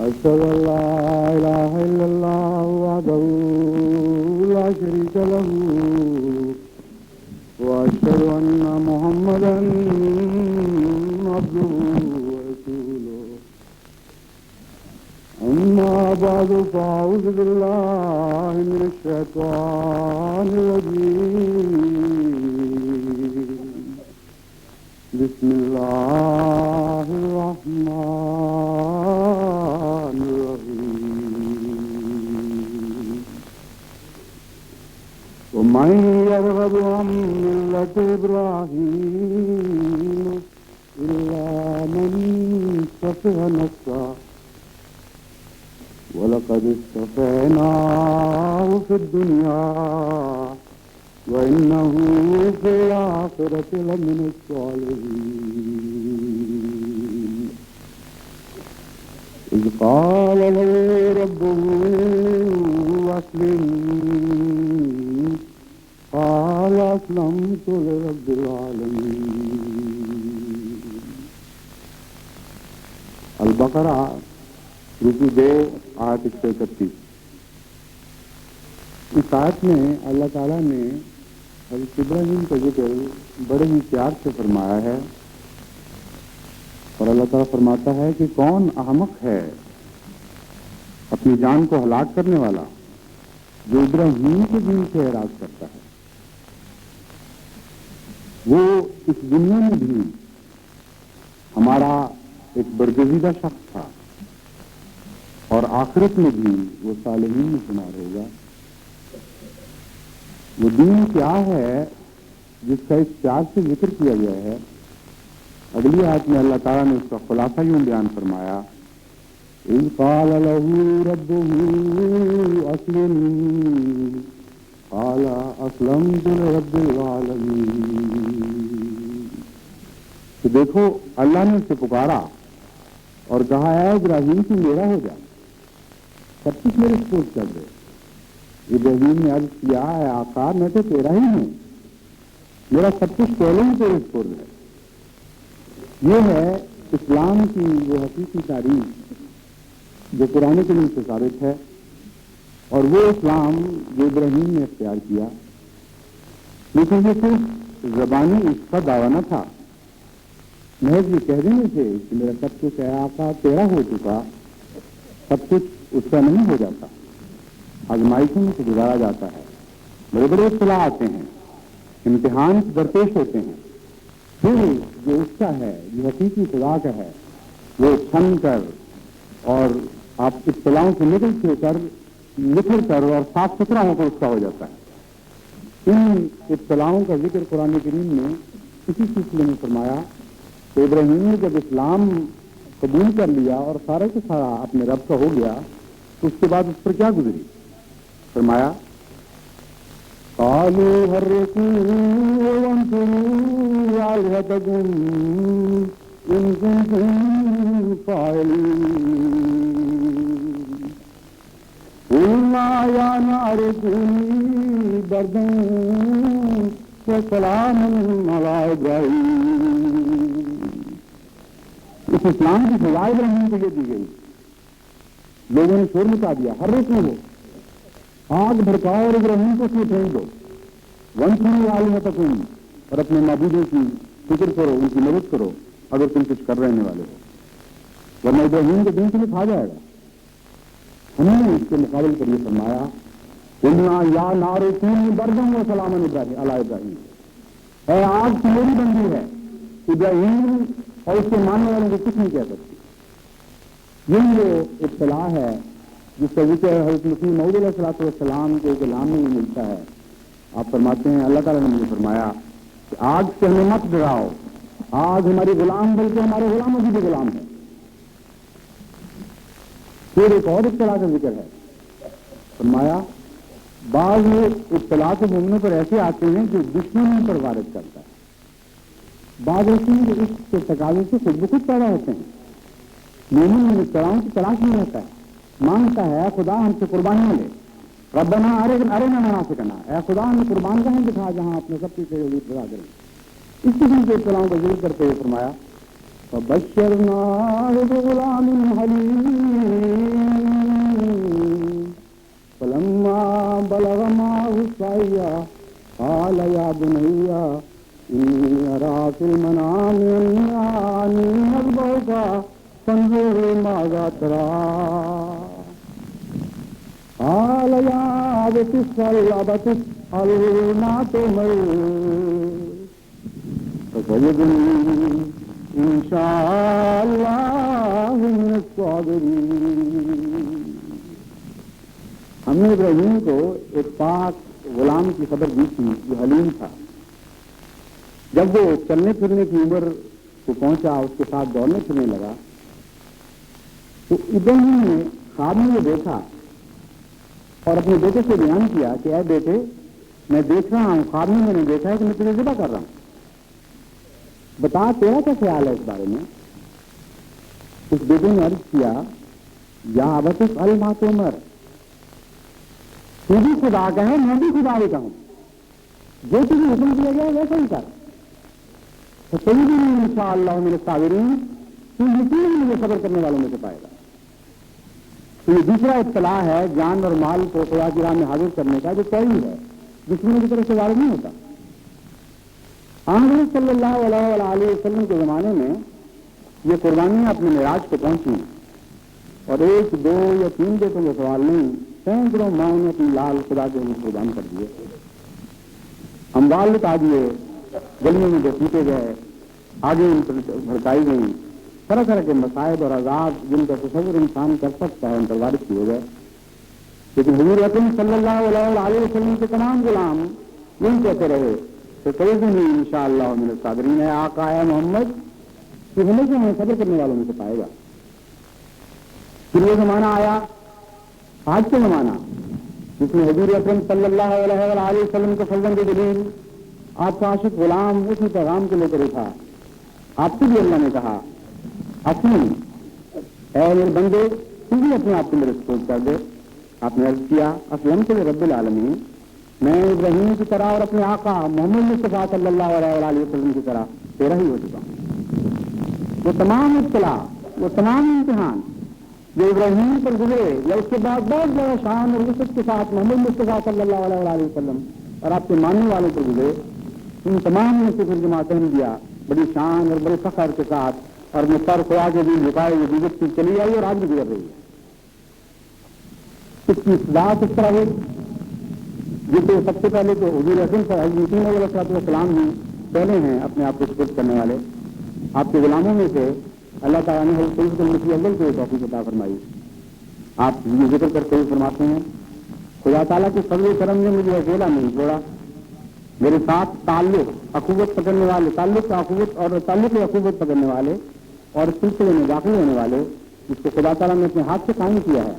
أشهد أن لا إله إلا الله وحده لا شريك له وأشهد أن محمدا عبده ورسوله أما بعد فأعوذ بالله من الشيطان الرجيم بسم الله الرحمن الرحيم ومن يرغب عن ملة إبراهيم إلا من سفه نفسه ولقد اصطفيناه في الدنيا وإنه في الآخرة لمن الصالحين إذ قال له ربه أسلم قال أسلمت لرب العالمين. البقرہ رکو 2 آیت 131. اس آیت میں اللہ تعالیٰ نے حضرت ابراہیم کا ذکر بڑے ہی پیار سے فرمایا ہے اور اللہ تعالیٰ فرماتا ہے کہ کون احمق ہے اپنی جان کو ہلاک کرنے والا جو ابراہیم کے دین سے اعراض کرتا ہے. وہ اس دنیا میں بھی ہمارا ایک برگزیدہ شخص تھا اور آخرت میں بھی وہ صالحین میں شمار ہوگا. وہ دین کیا ہے جس کا اس پیار سے ذکر کیا گیا ہے؟ اگلی آیت میں اللہ تعالیٰ نے اس کا خلاصہ یوں بیان فرمایا اذ قال له ربه اسلم قال اسلمت لرب العالمین. تو دیکھو اللہ نے اسے پکارا اور کہا ہے ابراہیم تو میرا ہو جا, سب کچھ میرے سپورٹ کر دے. ابراہیم نے عرض کیا ہے آقا میں تو تیرا ہی ہوں, میرا سب کچھ پہلے ہی تیرے سپورٹ ہے. یہ ہے اسلام کی وہ حقیقی تاریخ جو قرآن کریم سے ثابت ہے, اور وہ اسلام جو ابراہیم نے اختیار کیا. لیکن یہ صرف زبانی اس کا دعویٰ نہ تھا, محض یہ کہہ دینے تھے کہ میرا سب کچھ ہے آقا تیرا ہو چکا, سب کچھ اس کا نہیں ہو جاتا, آزمائشوں میں سے گزارا جاتا ہے, بڑے بڑے اصطلاح آتے ہیں, امتحان درپیش ہوتے ہیں, پھر جو اس کا ہے جو حقیقی خدا کا ہے وہ چھن کر اور آپ اطلاعوں سے نکل کر اور صاف ستھرا ہو کر اس کا ہو جاتا ہے. ان اطلاعوں کا ذکر قرآن کریم نے اسی سلسلے میں فرمایا کہ ابراہیم نے جب اسلام قبول کر لیا اور سارے کے سارا اپنے رب کا ہو گیا تو اس کے بعد اس پر کیا گزری؟ فرمایا قالوا حرقوا وانصروا آلهتكم إن كنتم فاعلين قلنا يا نار كوني بردا وسلاما على إبراهيم. اس اسلام کی سزا ابراہیم کو یہ دی گئی. لوگوں نے شور مچا دیا, ہر روز میں وہ آگ بھڑکاؤ اور ابراہیم کو اس میں پھینک دو. ونسروا آلهتکم, اور اپنے معبودوں کی فکر کرو, ان کی مدد کرو اگر تم کچھ کر رہنے والے ہو, ورنہ ابراہیم کے دن سے کھا جائے گا. ہم نے اس کے مقابل پر یہ فرمایا قلنا یا نار کونی بردا وسلاما علی ابراہیم, اے آگ کی میری بندی ہے, ابراہیم اور اس کے ماننے والوں کو کچھ نہیں کہہ سکتی. یہی وہ اطلاع ہے جس کا ذکر حضرت مسیح موعود علیہ السلام کے کلام میں ملتا ہے. آپ فرماتے ہیں اللہ تعالیٰ نے مجھے فرمایا کہ آگ سے ہمیں مت ڈراؤ, آگ ہماری غلام بلکہ ہمارے غلاموں کی بھی غلام ہے. پھر ایک اور اطلاع کا ذکر ہے. فرمایا بعض اطلاع کے مومنوں پر ایسے آتے ہیں جو دشمنوں پر وارد کرتا ہے, بعض ایسے ہیں جو اس کے تقاضے سے خود بخود پیدا ہوتے ہیں. مومن ان اطلاعوں کی تلاش نہیں رہتا ہے, مانگتا ہے خدا ہم سے قربانیاں لے, ربنا ارنا مناسکنا, اے خدا ہمیں قربان گاہیں دکھا جہاں اپنے سب کی حضور بتا کریں. اس قسم کے اطلاعوں کا ذکر کرتے ہوئے فرمایا فبشرناه بغلام حليم فلما بلغ معه السعي قال يا بني إني أرى في المنام أني أذبحك فانظر ماذا ترى قال يا أبت افعل ما تؤمر فسيجدني إن شاء الله من الصابرين. ہم نے ابراہیم کو ایک پاک غلام کی خبر دی تھی جو حلیم تھا. جب وہ چلنے پھرنے کی عمر کو پہنچا، اس کے ساتھ دوڑنے پھرنے لگا، تو ابراہیم نے خواب میں یہ دیکھا اور اپنے بیٹے سے بیان کیا کہ اے بیٹے، میں دیکھ رہا ہوں، خواب میں نے دیکھا ہے کہ میں تجھے ذبح کر رہا ہوں، بتا تیرا کیا خیال ہے اس بارے میں؟ اس بیٹے نے عرض کیا یا ابت افعل ما تؤمر، تو بھی خدا کا ہے، میں بھی خدا ہی کا ہوں، جو تجھے حکم دیا گیا ویسا ہی کر. تو سیدنا انشاءاللہ من الصابرین، تو یقیناً مجھے صبر کرنے والوں میں سے پائے گا. تو یہ دوسرا اطلاع ہے جان اور مال کو خدا کی راہ میں حاضر کرنے کا، جو طویل ہے، دشمنوں کی طرف سے وارد نہیں ہوتا. حضرت صلی اللہ علیہ وسلم کے زمانے میں یہ قربانیاں اپنے معراج کو پہنچی، اور 1 2 یا 3 بیٹوں کا سوال نہیں، سینکڑوں ماؤں نے اپنی لال خدا کے لیے قربان کر دیے، اموال لٹا دیے، گلیوں میں پیٹے گئے، آگے ان پر بھڑکائی گئی، طرح طرح کے مصائب اور عذاب جن کا تصور انسان کر سکتا ہے ان پر وارد کیے گئے. لیکن حضور اکرم صلی اللہ علیہ وسلم کے تمام غلام یہی کہتے رہے کہ سیدنی انشاءاللہ من الصابرین، ہے آقا ہے محمد کہ ہمیشہ ہمیں صبر کرنے والوں میں سے پائے گا. پھر یہ زمانہ آیا، آج کا زمانہ، جس میں حضور اکرم صلی اللہ علیہ وسلم کو فرزند جلیل، آپ کا عاشق غلام اسی پیغام کو لے کر اٹھا. آپ سے بھی اللہ نے کہا اپنی اے میرے بندے، تم بھی اپنے آپ کو میرے سپورٹ کر دے. آپ نے عرض کیا اسلمت لرب العالمین، میں ابراہیم کی طرح اور اپنے آقا محمد مصطفیٰ صلی اللہ علیہ وسلم کی طرح تیرا ہی ہو چکا ہوں. وہ تمام اطلاع، وہ تمام امتحان جو ابراہیم پر گزرے، یا اس کے بعد بہت زیادہ شان اور وسعت کے ساتھ محمد مصطفیٰ صلی اللہ علیہ وسلم اور آپ کے ماننے والوں پر گزرے، ان تمام میں سے پھر جماعتیں دیا بڑی شان اور بڑے فخر کے ساتھ، اور اپنے سر خدا کے دن جھکائے ہوئے گزرتی چلی آئی اور آج بھی گزر رہی ہے. اس کی اصلاح کس طرح ہوئی؟ جسے سب سے پہلے تو حضور اکرم صلی اللہ علیہ وسلم ہی پہلے ہیں اپنے آپ کو سپرد کرنے والے. آپ کے غلاموں میں سے اللہ تعالیٰ نے حضرت المسیح اول کو توفیق عطا فرمائی. آپ یہ ذکر کرتے ہوئے فرماتے ہیں خدا تعالیٰ کے فضل و کرم نے مجھے اکیلا نہیں چھوڑا، میرے ساتھ تعلق اخوت پکڑنے والے، تعلق اخوت پکڑنے والے اور سلسلے میں داخل ہونے والے، جس کو خدا تعالیٰ نے اپنے ہاتھ سے قائم کیا ہے،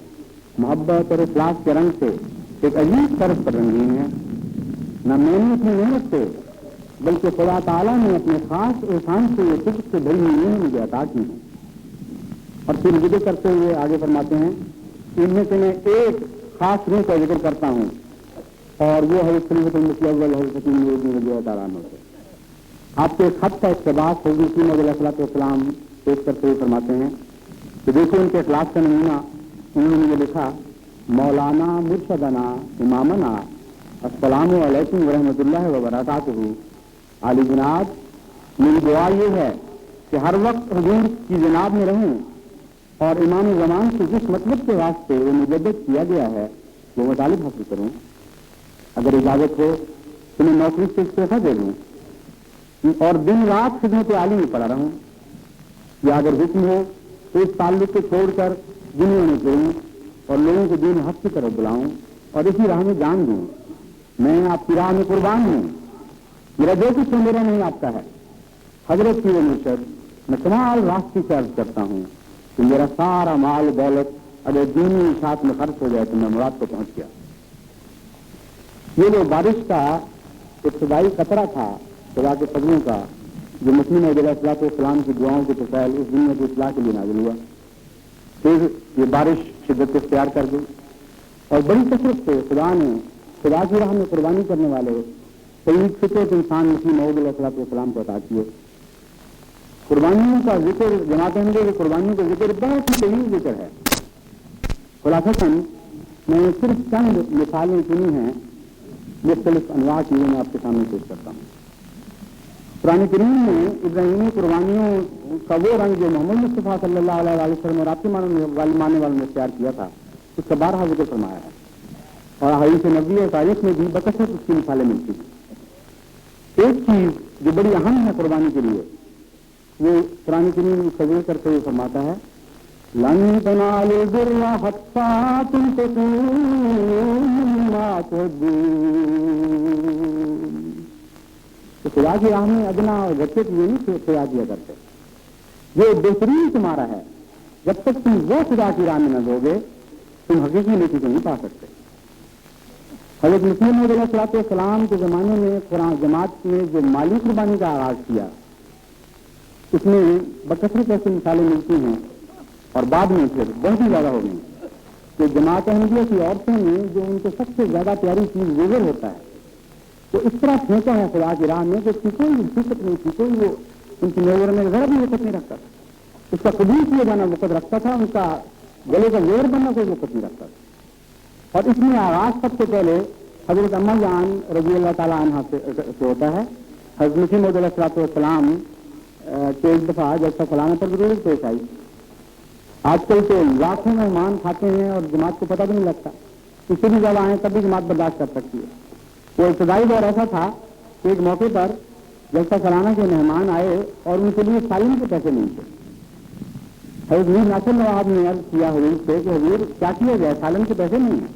محبت اور اخلاص کے رنگ سے ایک عجیب طرز پر رنگین ہے. نہ میں نے اپنی محنت سے، بلکہ خدا تعالیٰ نے اپنے خاص احسان سے یہ فکر سے بڑی نعمتیں مجھے عطا کی ہیں. اور پھر ذکر کرتے ہوئے آگے فرماتے ہیں ان میں سے میں ایک خاص روح کا ذکر کرتا ہوں، اور وہ حضرت خلیفۃ المسیح اول حضرت رضی اللہ عنہ سے. آپ کے خط کا اقتباس حضرت مسیح علیہ السلام پیش کرتے ہوئے فرماتے ہیں کہ دیکھو ان کے اخلاص کا نمونہ. انہوں نے یہ لکھا مولانا مرشدنا امامنا السلام علیکم ورحمۃ اللہ وبرکاتہ. عالی جناب، میری دعا یہ ہے کہ ہر وقت حضور کی جناب میں رہوں اور امام زمان سے جس مطلب کے واسطے وہ مجدد کیا گیا ہے وہ مطالب حاصل کروں. اگر اجازت ہو تو میں نوکری سے استعفیٰ دے دوں اور دن رات خدمت عالی میں پڑا رہوں، یا اگر حکم ہو تو اس تعلق کو چھوڑ کر دنیا میں جڑوں اور لوگوں کو دین حق کی طرف بلاؤں اور اسی راہ میں جان دوں. میں آپ کی راہ میں قربان ہوں، میرا جو کچھ ہے میرا نہیں آپ کا ہے. حضرت کی وہ مرشد، میں کمال راستے سے عرض کرتا ہوں کہ میرا سارا مال دولت اگر دینی اشاعت میں خرچ ہو جائے تو میں مراد کو پہنچ گیا. یہ جو بارش کا ابتدائی قطرہ تھا خدا کے فضلوں کا، جو مسیح علیہ السلام کی دعاؤں کے توفیل اس دنیا کی اصلاح کے لیے نازل ہوا، پھر یہ بارش شدت اختیار کر گئی اور بڑی کثرت سے خدا نے خدا کی راہ میں قربانی کرنے والے کئی فطرت انسان مسیح علیہ السلام کو عطا کیے. قربانیوں کا ذکر جماعت احمدیہ کی قربانیوں کا ذکر بہت ہی طویل ذکر ہے. خلاصتاً میں نے صرف چند مثالیں چنی ہیں مختلف انواع کی، میں آپ کے سامنے پیش کرتا ہوں. قرآن کریم میں ابراہیمی قربانیوں کا وہ رنگ جو محمد مصطفیٰ صلی اللہ علیہ وسلم اور آپ کے ماننے والوں نے اختیار کیا تھا، اس کا بارہا ذکر فرمایا ہے. اور حدیث نبوی اور تاریخ میں بھی بکثرت اس کی مثالیں ملتی ہیں. ایک چیز جو بڑی اہم ہے قربانی کے لیے، وہ قرآن کریم ذکر کرتے ہوئے فرماتا ہے لن تنالوا البر حتى تنفقوا مما تحبون. تو خدا کی راہ میں ادنا اور گھٹے کی یہ نہیں خدا کیا کرتے. یہ بہترین تمہارا ہے، جب تک تم وہ خدا کی راہ میں نہ دو گے تم حقیقی نیکی کو نہیں پا سکتے. حضرت مسیح علیہ السلام کے زمانے میں قرآن جماعت نے جو مالی قربانی کا آغاز کیا، اس میں بکثرت ایسی مثالیں ملتی ہیں اور بعد میں پھر بہت ہی زیادہ ہو گئی کہ جماعت احمدیہ کی عورتوں نے جو ان کو سب سے زیادہ پیاری چیز زیور ہوتا ہے تو اس طرح پھینکا ہے خدا کی راہ میں کہ کوئی حقیقت نہیں تھی، کوئی وہ ان کی زیور میں ذرا بھی وقت نہیں رکھتا تھا. اس کا قبول کیا جانا وقت رکھتا تھا، ان کا گلے کا زیور بننا کوئی وقت نہیں رکھتا تھا. اور اس میں آغاز سب سے پہلے حضرت اماں جان رضی اللہ تعالیٰ عنہ سے ہوتا ہے. حضرت مسیح موعود علیہ السلام کے ایک دفعہ جیسا سلامت پر ضرورت پیش آئی. آج کل تو لاکھوں مہمان کھاتے ہیں اور جماعت کو پتہ بھی نہیں لگتا، اس سے بھی زیادہ آئیں تب بھی جماعت برداشت کر سکتی ہے. وہ ابتدائی دور ایسا تھا کہ ایک موقع پر جلسہ سالانہ کے مہمان آئے اور ان کے لیے سالن کے پیسے نہیں تھے. حضرت میر ناصر نواب نے عرض کیا حضور سے کہ حضور کیا کیا جائے، سالن کے پیسے نہیں ہیں.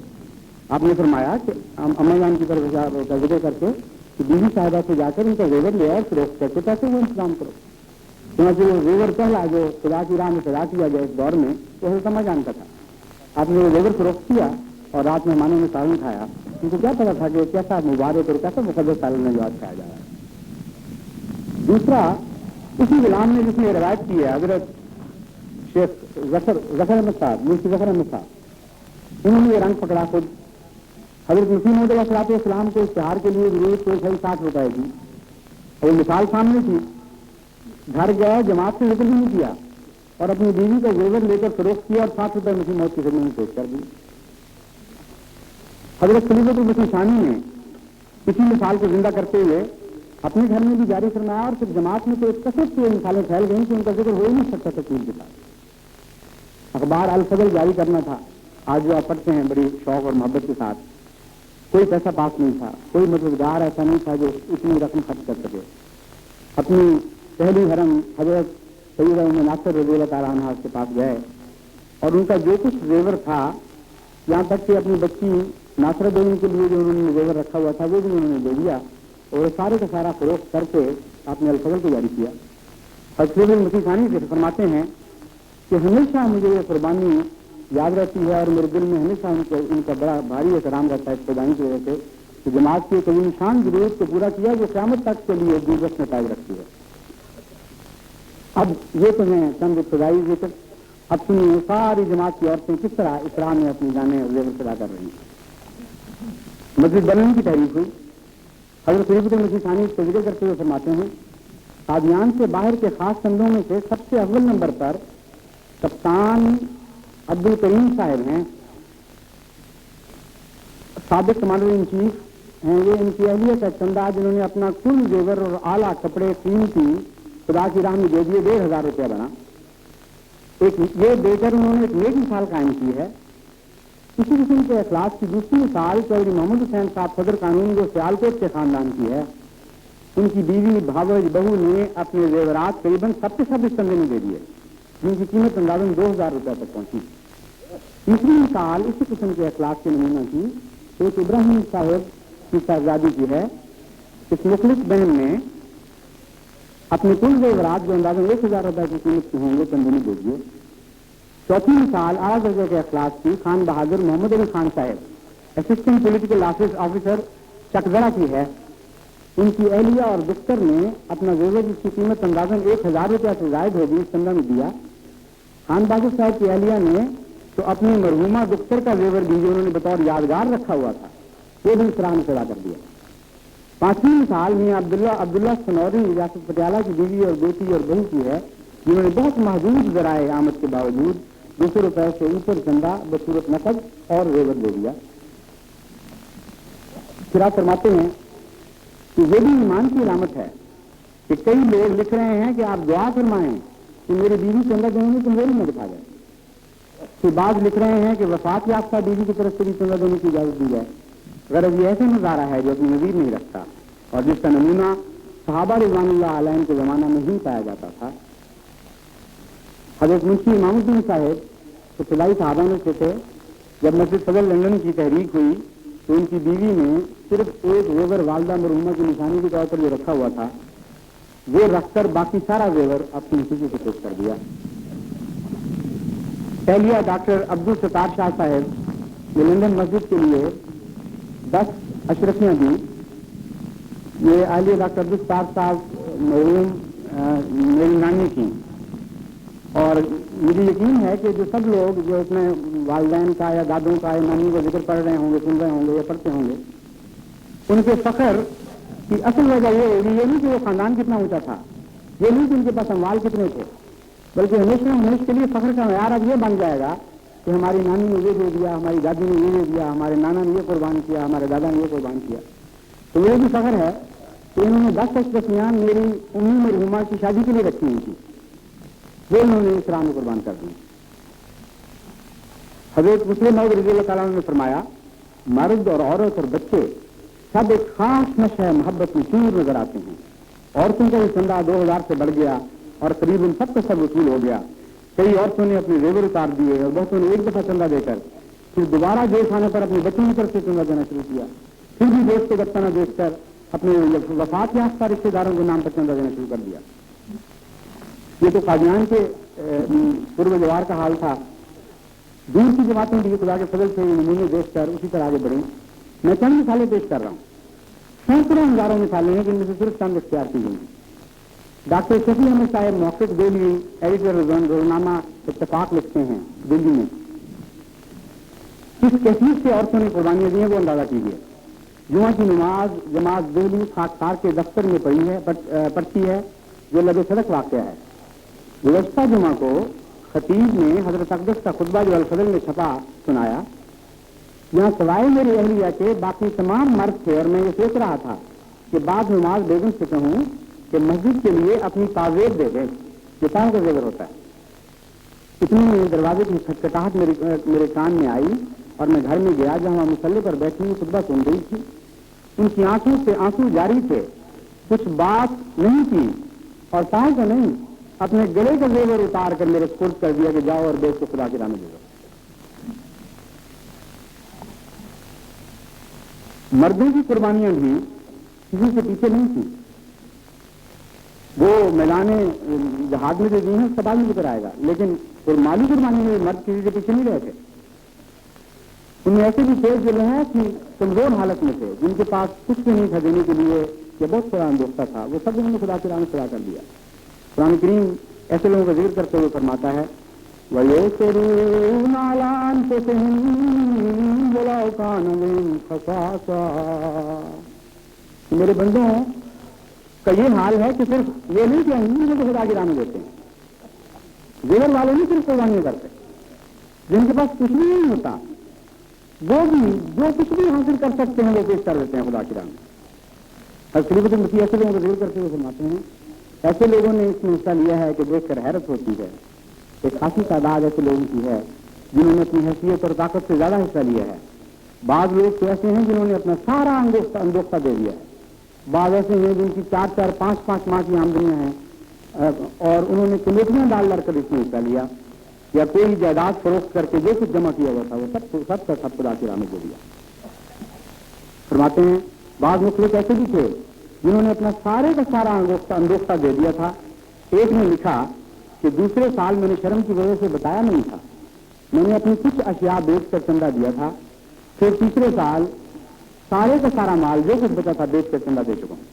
آپ نے فرمایا کہ اماں جان کی طرف کا ذکر کر کے کہ بیوی صاحبہ سے جا کر ان کا زیور لے آئے فروخت کر کے پیسے وہ انتظام کرو. کیونکہ وہ زیور پہلا جو خدا کی راہ میں سزا کیا جائے اس دور میں وہ حضرت اماں جان کا تھا. آپ نے وہ زیور فروخت کیا اور رات مہمانوں نے سالن کھایا. ان کو کیا پتا تھا کہ کیسا مبارک اور کیسا مقدس سالن میں جو آج کھایا جا رہا ہے. دوسرا اسی غلام نے جس نے روایت کی ہے حضرت شیخ ظفر احمد صاحب، مفتی ظفر احمد صاحب، انہوں نے یہ رنگ پکڑا خود. حضرت مسیح موعود علیہ السلام کو اشتہار کے لیے ضرورت کوئی 60 روپئے کی اور مثال سامنے تھی. گھر گئے، جماعت سے ذکر بھی نہیں کیا اور اپنی بیوی کا زیور لے کر فروخت کیا اور 60 روپئے مسیح موت کی خدمت میں پیش کر دی. حضرت خلیفۃ المسیح ثانی نے اسی مثال کو زندہ کرتے ہوئے اپنے گھر میں بھی جاری فرمایا اور پھر جماعت میں تو ایک کثرت سے مثالیں پھیل گئیں کہ ان کا ذکر ہو ہی نہیں سکتا تقریر کے ساتھ. اخبار الفضل جاری کرنا تھا، آج جو آپ پڑھتے ہیں بڑی شوق اور محبت کے ساتھ. کوئی پیسہ پاس نہیں تھا، کوئی مددگار ایسا نہیں تھا جو اتنی رقم خرچ کر سکے. اپنی پہلی حرم حضرت سیدہ ام ناصر رضی اللہ تعالیٰ عنہ کے پاس گئے اور ان کا جو کچھ زیور تھا، یہاں تک کہ اپنی بچی ناصرہ دینے کے لیے جو انہوں نے زیور رکھا ہوا تھا وہ بھی انہوں نے دے دیا اور سارے کا سارا فروخت کر کے آپ نے الفضل کو جاری کیا. حضرت مسیح ثانی سے فرماتے ہیں کہ ہمیشہ مجھے یہ قربانی یاد رہتی ہے اور میرے دل میں ہمیشہ ان کا بڑا بھاری احترام رہتا ہے اس قربانی کی وجہ سے کہ جماعت کی کوئی نشان ضرورت کو پورا کیا جو قیامت تک کے لیے دوست میں قائم رکھتی ہے. اب یہ تو میں چند ابتدائی ذکر. اب سنیے ساری جماعت کی عورتیں کس طرح اسلام میں اپنی جانیں زیور ادا کر رہی ہیں. مسجد بننے کی تحریک ہوئی. حضرت خلیفۃ المسیح ثانی اس کو ذکر کرتے ہوئے فرماتے ہیں قادیان سے باہر کے خاص چندوں میں سے سب سے اول نمبر پر کپتان عبد الکریم صاحب ہیں، سابق کمانڈر ان چیف ہیں. یہ ان کی اہلیت ہے چندہ جنہوں نے اپنا کل زیور اور اعلیٰ کپڑے قیمتی خدا کی راہ میں دے دیے. 1,500 روپیہ بنا. یہ دے کر انہوں نے ایک نیک مثال قائم کی ہے. اسی قسم کے اخلاص کی دوسری مثال چودھری محمد حسین صاحب صدر قانون جو سیالکوٹ کے خاندان کی ہے. ان کی بیوی بھاوج بہو نے اپنے زیورات قریباً سب کے سب اس چندے میں دے دیے جن کی قیمت اندازاً 2,000 روپئے تک پہنچی. تیسری مثال اسی قسم کے اخلاق کے نمونہ کی ایک ابراہیم صاحب کی صاحبزادی کی ہے. اس مخلص بہن نے اپنے کل زیورات جو اندازاً 1,000 روپئے کی قیمت کے ہوں گے چندے میں دے دیے. چوتھی مثال اعلیٰ درجے کے اخلاق کی خان بہادر محمد علی خان صاحب اسسٹنٹ پولیٹیکل آفیسر چکدڑا کی ہے. ان کی اہلیہ اور دختر نے اپنا زیور جس کی قیمت اندازاً 1,000 روپیہ سے زائد ہوگی اس چندہ میں دیا. خان بہادر صاحب کی اہلیہ نے تو اپنی مرحومہ دختر کا زیور بھی جو انہوں نے بطور یادگار رکھا ہوا تھا وہ بھی اس طرح میں ادا کر دیا. 5ویں مثال میں عبداللہ سنوری ریاست پٹیالہ کی بیوی اور بیٹی اور بہو کی ہے، جنہوں نے بہت محدود ذرائع آمد کے باوجود 200 روپے سے اوپر چندہ بصورت نقد اور زیور دے دیا۔ پھر آپ فرماتے ہیں کہ یہ بھی ایمان کی علامت ہے کہ کئی لوگ لکھ رہے ہیں کہ آپ دعا فرمائیں کہ میری بیوی چندہ دینے میں کمزوری نہ دکھا جائے۔ پھر بعض لکھ رہے ہیں کہ وفات یافتہ بیوی کی طرف سے بھی چندہ دینے کی اجازت دی جائے۔ غرض یہ ایسے نظارہ ہے جو اپنی نظیر نہیں رکھتا اور جس کا نمونہ صحابہ رضوان اللہ علیہ کے زمانہ میں ہی پایا جاتا تھا۔ حضرت منشی امام الدین صاحب ابتدائی صحابہ میں سے تھے۔ جب مسجد فضل لندن کی تحریک ہوئی تو ان کی بیوی نے صرف ایک زیور والدہ مرحومہ کی نشانی کے طور پر جو رکھا ہوا تھا وہ رکھ کر باقی سارا زیور اپنی کسی کو پیش کر دیا۔ پہلیا ڈاکٹر عبدالستار شاہ صاحب یہ لندن مسجد کے لیے 10 اشرفیاں دی۔ یہ اہلیہ ڈاکٹر عبدالستار صاحب مرحوم میری نانی تھی، اور مجھے یقین ہے کہ جو سب لوگ جو اپنے والدین کا یا دادوں کا یا نانی کا ذکر پڑھ رہے ہوں گے، سن رہے ہوں گے یا پڑھتے ہوں گے، ان کے فخر کی اصل وجہ یہ ہوگی یہ نہیں کہ وہ خاندان کتنا اونچا تھا، یہ نہیں کہ ان کے پاس اموال کتنے تھے، بلکہ ہمیشہ ملک کے لیے فخر کا معیار اب یہ بن جائے گا کہ ہماری نانی نے یہ دے دیا، ہماری دادی نے یہ دے دیا، ہمارے نانا نے یہ قربان کیا، ہمارے دادا نے یہ قربان کیا۔ تو یہ بھی فخر ہے کہ انہوں نے 10 اشرفیاں میری امی مرحومہ کی شادی کے لیے رکھی ہوئی تھی، وہ انہوں نے اس راہ میں قربان کر دی۔ حضرت مسلم موعود رضی اللہ تعالیٰ نے فرمایا مرد اور عورت اور بچے سب ایک خاص نشہ محبت میں چور نظر آتے ہیں۔ عورتوں کا یہ چندہ 2000 سے بڑھ گیا اور قریب ان سب کا سب وصول ہو گیا۔ کئی عورتوں نے اپنے زیور اتار دیے اور بہتوں نے ایک دفعہ چندہ دے کر پھر دوبارہ جیش آنے پر اپنے بچوں کی طرف سے چندہ دینا شروع کیا، پھر بھی دیش کو بچہ نہ دیکھ کر اپنے وفات یافتہ رشتے داروں کے نام پر چندہ دینا شروع کر دیا۔ یہ تو قادیان کے پورو جوار کا حال تھا۔ دور کی جماعتیں بھی خدا کے فضل سے نمونے دیکھ کر اسی طرح آگے بڑھیں۔ میں چند مثالیں پیش کر رہا ہوں، سینکڑوں ہزاروں مثالیں ہیں جن میں سے صرف چند اختیار کی گئی۔ ڈاکٹر شفیع احمد صاحب موقف دہلی ایڈیٹر روزنامہ اتفاق لکھتے ہیں دلی میں، کس کیفیت سے عورتوں نے قربانیاں دی ہیں وہ اندازہ کیجیے۔ جمعہ کی نماز جماعت دہلی خاکسار کے دفتر میں پڑتی ہے جو لبے سڑک واقع ہے۔ گزشتہ جمعہ کو خطیب نے حضرت اقدس کا خطبہ جو الفضل میں چھپا سنایا۔ یہاں سوائے میری اہلیہ کے باقی تمام مرد تھے اور میں یہ سوچ رہا تھا کہ بعد نماز بیگم سے کہوں کہ مسجد کے لیے اپنی تعویذ دے دیں، یہ پاؤں کا زیور ہوتا ہے۔ اتنی میں دروازے کی کھٹکھٹاہٹ میرے کان میں آئی اور میں گھر میں گیا جہاں مصلی پر بیٹھی ہوئی خطبہ سن رہی تھی۔ ان کی آنکھوں سے آنسو جاری تھے، کچھ بات نہیں کی اور پاؤں کا نہیں اپنے گلے کا زیور اتار کر میرے سپرد کر دیا کہ جاؤ اور بیچ کو خدا کی راہ میں دے دو۔ مردوں کی قربانیاں بھی کسی سے پیچھے نہیں تھیں، وہ میدان جہاد میں جو دی ہیں اس کا بعد میں ذکر آئے گا، لیکن مالی قربانی میں مرد کسی سے پیچھے نہیں رہے تھے۔ ان میں ایسے بھی تھے جو نہایت ہی کمزور حالت میں تھے، جن کے پاس کچھ بھی نہیں تھا دینے کے لیے، یا بہت بڑا اندوختہ تھا، وہ سب انہوں نے خدا کی راہ میں خدا کر دیا۔ قرآن کریم ایسے لوگوں کا ذکر کرتے ہوئے فرماتا ہے وَيَسْرُونَ عَلَىٰ أَنفُسِهِمْ وَلَوْ كَانَ بِهِمْ خَصَاصَةٌ۔ میرے بندوں کا یہ حال ہے کہ صرف یہ نہیں کہ ہم کو خدا کی راہ میں دیتے ہیں، زیور والے نہیں صرف قربانیاں کرتے، جن کے پاس کچھ بھی نہیں ہوتا وہ بھی جو کچھ بھی حاصل کر سکتے ہیں وہ پیش کر دیتے ہیں خدا کی راہ میں۔ حضرت خلیفۃ المسیح ایسے لوگوں کو ذکر کرتے ہوئے فرماتے ہیں ایسے لوگوں نے اس میں حصہ لیا ہے کہ دیکھ کر حیرت ہوتی ہے۔ ایک خاصی تعداد ایسے لوگوں کی ہے جنہوں نے اپنی حیثیت اور طاقت سے زیادہ حصہ لیا ہے۔ بعض لوگ تو ایسے ہیں جنہوں نے اپنا سارا اندوختہ دے دیا ہے، بعض ایسے ہیں جن کی 4-4 5-5 ماہ کی آمدنیاں ہیں اور انہوں نے کمیٹیاں ڈال کر اس میں حصہ لیا یا کوئی جائیداد فروخت کر کے جو کچھ جمع کیا ہوا تھا وہ سب کا سب خدا کی راہ میں دے دیا۔ فرماتے ہیں بعض مخلوق ایسے بھی تھے جنہوں نے اپنا سارے کا سارا اندوختہ دے دیا تھا۔ ایک نے لکھا کہ دوسرے سال میں نے شرم کی وجہ سے بتایا نہیں تھا، میں نے اپنی کچھ اشیاء بیچ کر چندہ دیا تھا، پھر تیسرے سال سارے کا سارا مال جو کچھ بچا تھا بیچ کر چندہ دے چکا ہوں۔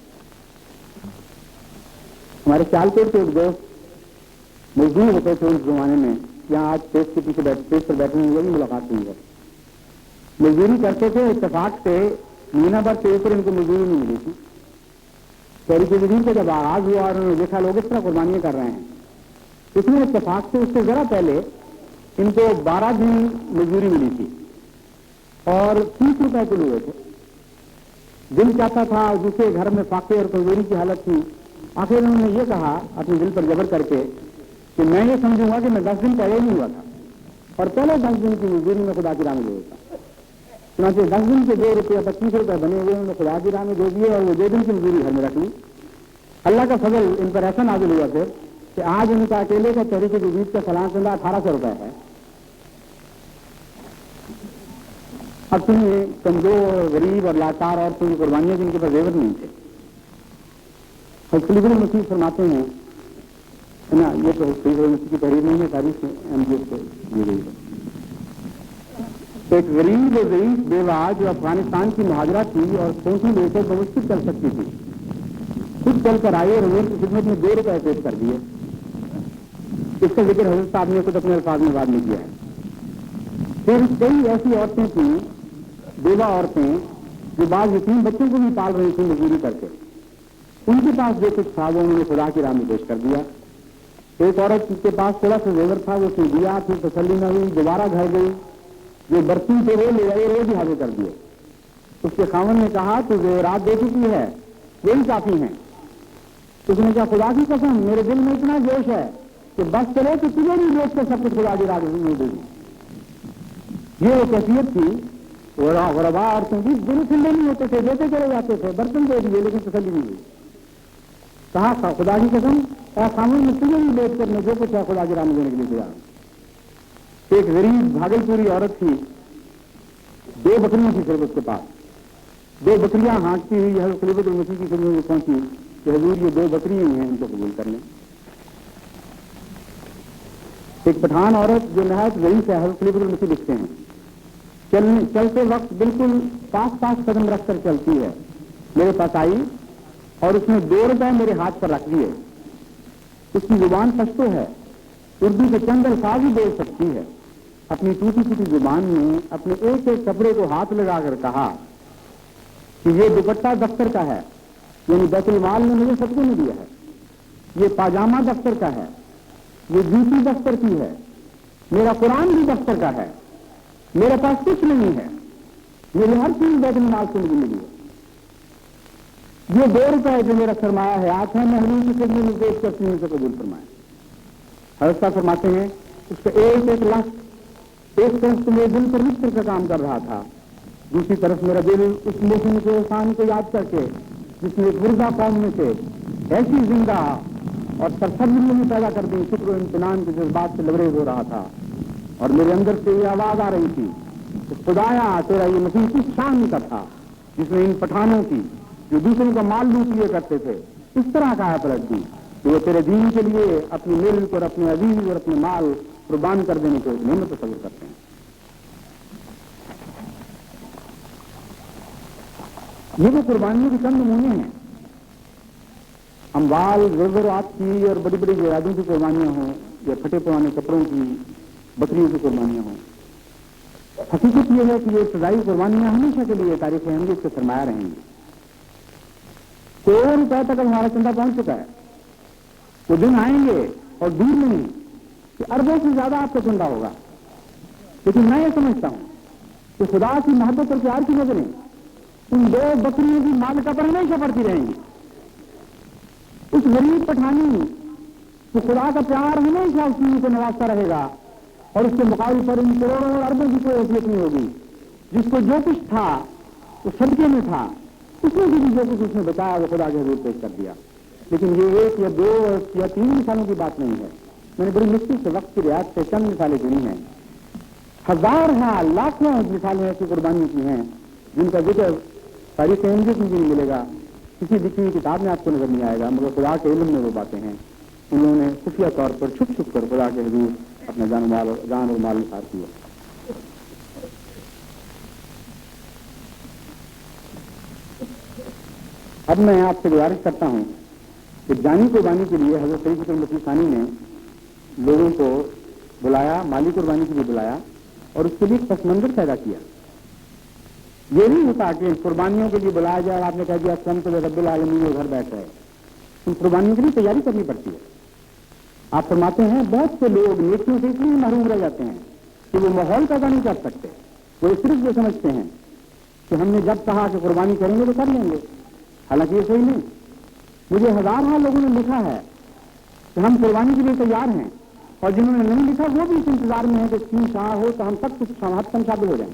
ہمارے سیال پیٹ کے ایک دوست مزدور ہوتے تھے اس زمانے میں، یہاں آج پیٹ کے پیچھے پیٹ پر بیٹھے ہوئے بھی ملاقات ہوئی ہے۔ مزدوری کرتے تھے، اتفاق سے مہینہ بھر کے اوپر ان کو مزدوری نہیں ملی تھی، تحریک وزیر کا جب آغاز ہوا اور انہوں نے دیکھا لوگ اس طرح قربانیاں کر رہے ہیں، اس میں اتفاق سے اس سے ذرا پہلے ان کو 12 دن مزدوری ملی تھی اور 30 روپے کلو ہوئے تھے. دل چاہتا تھا، دوسرے گھر میں فاقے اور کمزوری کی حالت تھی. آخر انہوں نے یہ کہا اپنے دل پر جبر کر کے کہ میں یہ سمجھوں گا کہ میں 10 دن پہلے نہیں ہوا تھا اور پہلے 10 دن کی مزدوری میں خدا کی راہ میں دے دیتا. چنانچہ 10 دن کے 2 روپے 25 روپے بنے ہوئے انہوں نے خدا کی راہ میں دے دیے اور وہ 2 دن کی مزدوری گھر میں رکھ لی. اللہ کا فضل ان پر ایسا نازل ہوا پھر کہ آج ان کا اکیلے کا تحریک وزیر کا سالانہ چندہ 1800 روپے ہے. اب سنیے کمزور غریب اور لاچار عورتوں کی قربانیاں جن کے پاس زیور نہیں تھے. اور خلیفہ مسیح فرماتے ہیں نا، یہ تو خلیفہ مسیح کی تحریر نہیں ہے، تاریخ سے دی گئی ہے. ایک غریب اور ضعیف بیوہ جو افغانستان کی مہاجرہ تھی اور سوچی لے کر بمشکل چل سکتی تھی، خود چل کر آئے اور حضور کی خدمت میں 2 روپے پیش کر دیے. اس کا ذکر حضرت صاحب نے خود اپنے الفاظ میں بعد میں کیا ہے. پھر کئی ایسی عورتیں تھیں، بیوہ عورتیں جو بعض یتیم بچوں کو بھی پال رہی تھیں مزدوری کر کے، ان کے پاس جو کچھ تھا وہ انہوں نے خدا کی راہ میں پیش کر دیا. ایک عورت کے پاس تھوڑا سا زیور تھا، وہ اس نے دیا، پھر تسلی نہ ہوئی، دوبارہ گھر گئی، جو برتن تھے وہ لے آئے، روز ہی حاضر کر دیے. اس کے خاوند نے کہا تو زیورات دے چکی ہے، یہی کافی ہیں. اس نے کہا خدا کی قسم میرے دل میں اتنا جوش ہے کہ بس چلے کہ تجھے بھی روز کر سب کچھ خدا کی راہ میں دے دوں. یہ وہ کیفیت تھی غربا عورتوں کی. دل ٹھنڈے نہیں ہوتے تھے، دیتے چلے جاتے تھے، برتن دے دیے لیکن تسلی نہیں ہوئی. کہا خدا کی قسم اے خامن میں تجھے بھی لیٹ کر میں جو کچھ ہے خدا کی راہ میں دینے کے لیے تیار. ایک غریب بھاگلپوری عورت تھی، 2 بکریاں تھی صرف اس کے پاس. 2 بکریاں ہانکتی ہوئی حضرت خلیفۃ المسیح کی خدمت میں پہنچی کہ حضور یہ 2 بکریاں ہیں، ان کو قبول کر لیں. ایک پٹھان عورت جو نہایت ضعیف ہے، حضرت خلیفۃ المسیح لکھتے ہیں چلتے وقت بالکل 5 قدم رکھ کر چلتی ہے، میرے پاس آئی اور اس نے 2 روپے میرے ہاتھ پر رکھ دیے. اس کی زبان پشتو ہے، اردو کے چند الفاظ ہی بول سکتی ہے. اپنی ٹوٹی پھوٹی زبان میں اپنے ایک ایک کپڑے کو ہاتھ لگا کر کہا کہ یہ دوپٹہ دفتر کا ہے، یعنی بیت المال نے مجھے سب کو نہیں دیا ہے. یہ پاجامہ دفتر کا ہے، یہ جوتی دفتر کی ہے، میرا قرآن بھی دفتر کا ہے، میرے پاس کچھ نہیں ہے، میری ہر چیز بیت المال سے مجھے ملی ہے. یہ 2 روپے جو میرا سرمایہ ہے آج ہے، میں حضور کی خدمت میں پیش کرتی ہوں، اسے قبول فرمائے. حضرت صاحب فرماتے ہیں اس کا ایک لفظ ایک طرف میرے دل پر مستر کا کام کر رہا تھا، دوسری طرف میرا دل اس موسم کے انسان کو یاد کر کے جس نے ایک مردہ قوم میں سے ایسی زندہ اور سرسبزی میں پیدا کر دی شکر و امتنان کے جذبات سے لبریز ہو رہا تھا. اور میرے اندر سے یہ آواز آ رہی تھی کہ خدایا تیرا یہ مسیح کس شان کا تھا جس نے ان پٹھانوں کی جو دوسروں کا مال لوٹ لیے کرتے تھے اس طرح کا ہے پلٹ دی کہ وہ تیرے دین کے لیے اپنی ملک اور اپنے عزیز اور اپنے مال قربان کر دینے کو نعمت تصور کرتے ہیں. یہ وہ قربانیوں کے چند نمونے ہیں. اموال ضروریات کی اور بڑی بڑی جائیدادوں کی قربانیاں ہوں یا پھٹے پرانے کپڑوں کی بکریوں کی قربانیاں ہوں. حقیقت یہ ہے کہ یہ ابتدائی قربانیاں ہمیشہ کے لیے تاریخ اہمیت سے سرمایہ رہیں گی. 100 روپے تک ہمارا چندہ پہنچ چکا ہے. وہ دن آئیں گے اور دور نہیں کہ اربوں سے زیادہ آپ کا چندہ ہوگا. لیکن میں یہ سمجھتا ہوں کہ خدا کی محبت اور پیار کی نظریں ان 2 بکریوں کی مالکہ پر ہمیشہ پڑتی رہیں گی. اس غریب پٹھانی تو خدا کا پیار ہمیشہ اس چیز کو نوازتا رہے گا اور اس کے مقابلے پر ان کروڑوں اور اربوں کی کوئی حیثیت نہیں ہوگی. جس کو جو کچھ تھا وہ صدقے میں تھا، اس میں بھی جو کچھ اس نے بتایا وہ خدا کے حضور پیش کر دیا. لیکن یہ 1 یا 2 یا 3 مثالوں کی بات نہیں ہے. میں نے بڑی مشکل سے وقت کی رعایت سے چند مثالیں گنی ہیں. ہزار لاکھوں مثالیں ایسی قربانی کی ہیں جن کا ذکر تاریخ اہمیت میں بھی نہیں ملے گا، کسی لکھی ہوئی کتاب میں آپ کو نظر نہیں آئے گا، مگر خدا کے علم میں وہ باتیں ہیں. انہوں نے خفیہ طور پر چھپ چھپ کر خدا کے حضور اپنا جان اور مال نثار کیا. اب میں آپ سے گزارش کرتا ہوں کہ جانی قربانی کے لیے حضرت خلیفۃ المسیح ثانی نے لوگوں کو بلایا، مالی قربانی کے لیے بلایا اور اس کے لیے ایک پس منظر پیدا کیا. یہ نہیں ہوتا کہ قربانیوں کے لیے بلایا جائے اور آپ نے کہہ دیا سمت رب العالمین وہ گھر بیٹھ رہے، ان قربانیوں کے لیے تیاری کرنی پڑتی ہے۔ آپ فرماتے ہیں بہت سے لوگ نیکیوں سے اس لیے محروم رہ جاتے ہیں کہ وہ ماحول پیدا نہیں کر سکتے، وہ صرف یہ سمجھتے ہیں کہ ہم نے جب کہا کہ قربانی کریں گے تو کر لیں گے، حالانکہ یہ صحیح نہیں۔ مجھے ہزاروں لوگوں نے لکھا ہے کہ ہم قربانی کے لیے تیار ہیں، اور جنہوں نے نہیں لکھا وہ بھی اس انتظار میں ہے کہ تین شاہ ہو تو ہم سب کچھ حد تک شامل ہو جائیں۔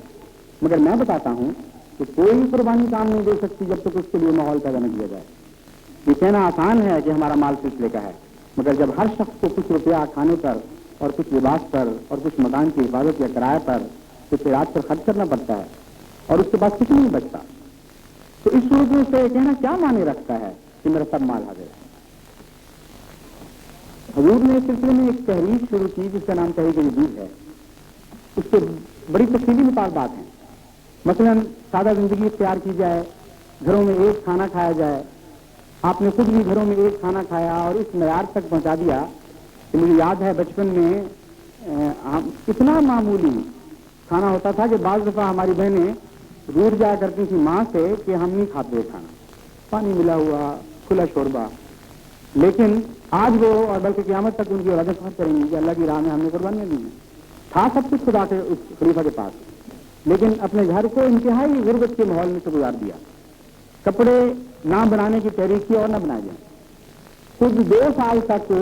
مگر میں بتاتا ہوں کہ کوئی قربانی کام نہیں دے سکتی جب تک اس کے لیے ماحول پیدا نہ کیا جائے۔ یہ کہنا آسان ہے کہ ہمارا مال سلسلے کا ہے، مگر جب ہر شخص کو کچھ روپیہ کھانے پر اور کچھ لباس پر اور کچھ مکان کی حفاظت یا کرایہ پر کچھ علاج پر خرچ کرنا پڑتا ہے اور اس کے پاس کچھ نہیں بچتا، تو اس صورت میں سے کہنا کیا معنی رکھتا ہے کہ میرا سب مال حاضر ہے؟ حضور نے اس سلسلے میں ایک تحریک شروع کی جس کا نام تحریک وجود ہے، اس سے بڑی تفصیلی مطالبات ہیں۔ مثلا سادہ زندگی اختیار کی جائے، گھروں میں ایک کھانا کھایا جائے۔ آپ نے خود بھی گھروں میں ایک کھانا کھایا اور اس معیار تک پہنچا دیا کہ مجھے یاد ہے بچپن میں اتنا معمولی کھانا ہوتا تھا کہ بعض دفعہ ہماری بہنیں روٹ جایا کرتی تھی ماں سے کہ ہم نہیں کھاتے کھانا، پانی ملا ہوا کھلا شوربہ، لیکن آج وہ اور بلکہ قیامت تک ان کی اولادیں فخر کریں گی کہ اللہ کی راہ میں ہم نے قربانیاں دی ہیں۔ تھا سب کچھ خدا کے اس خلیفہ کے پاس، لیکن اپنے گھر کو انتہائی غربت کے ماحول میں سے گزار دیا۔ کپڑے نہ بنانے کی تحریک کی اور نہ بنائے جائیں۔ خود 2 سال تک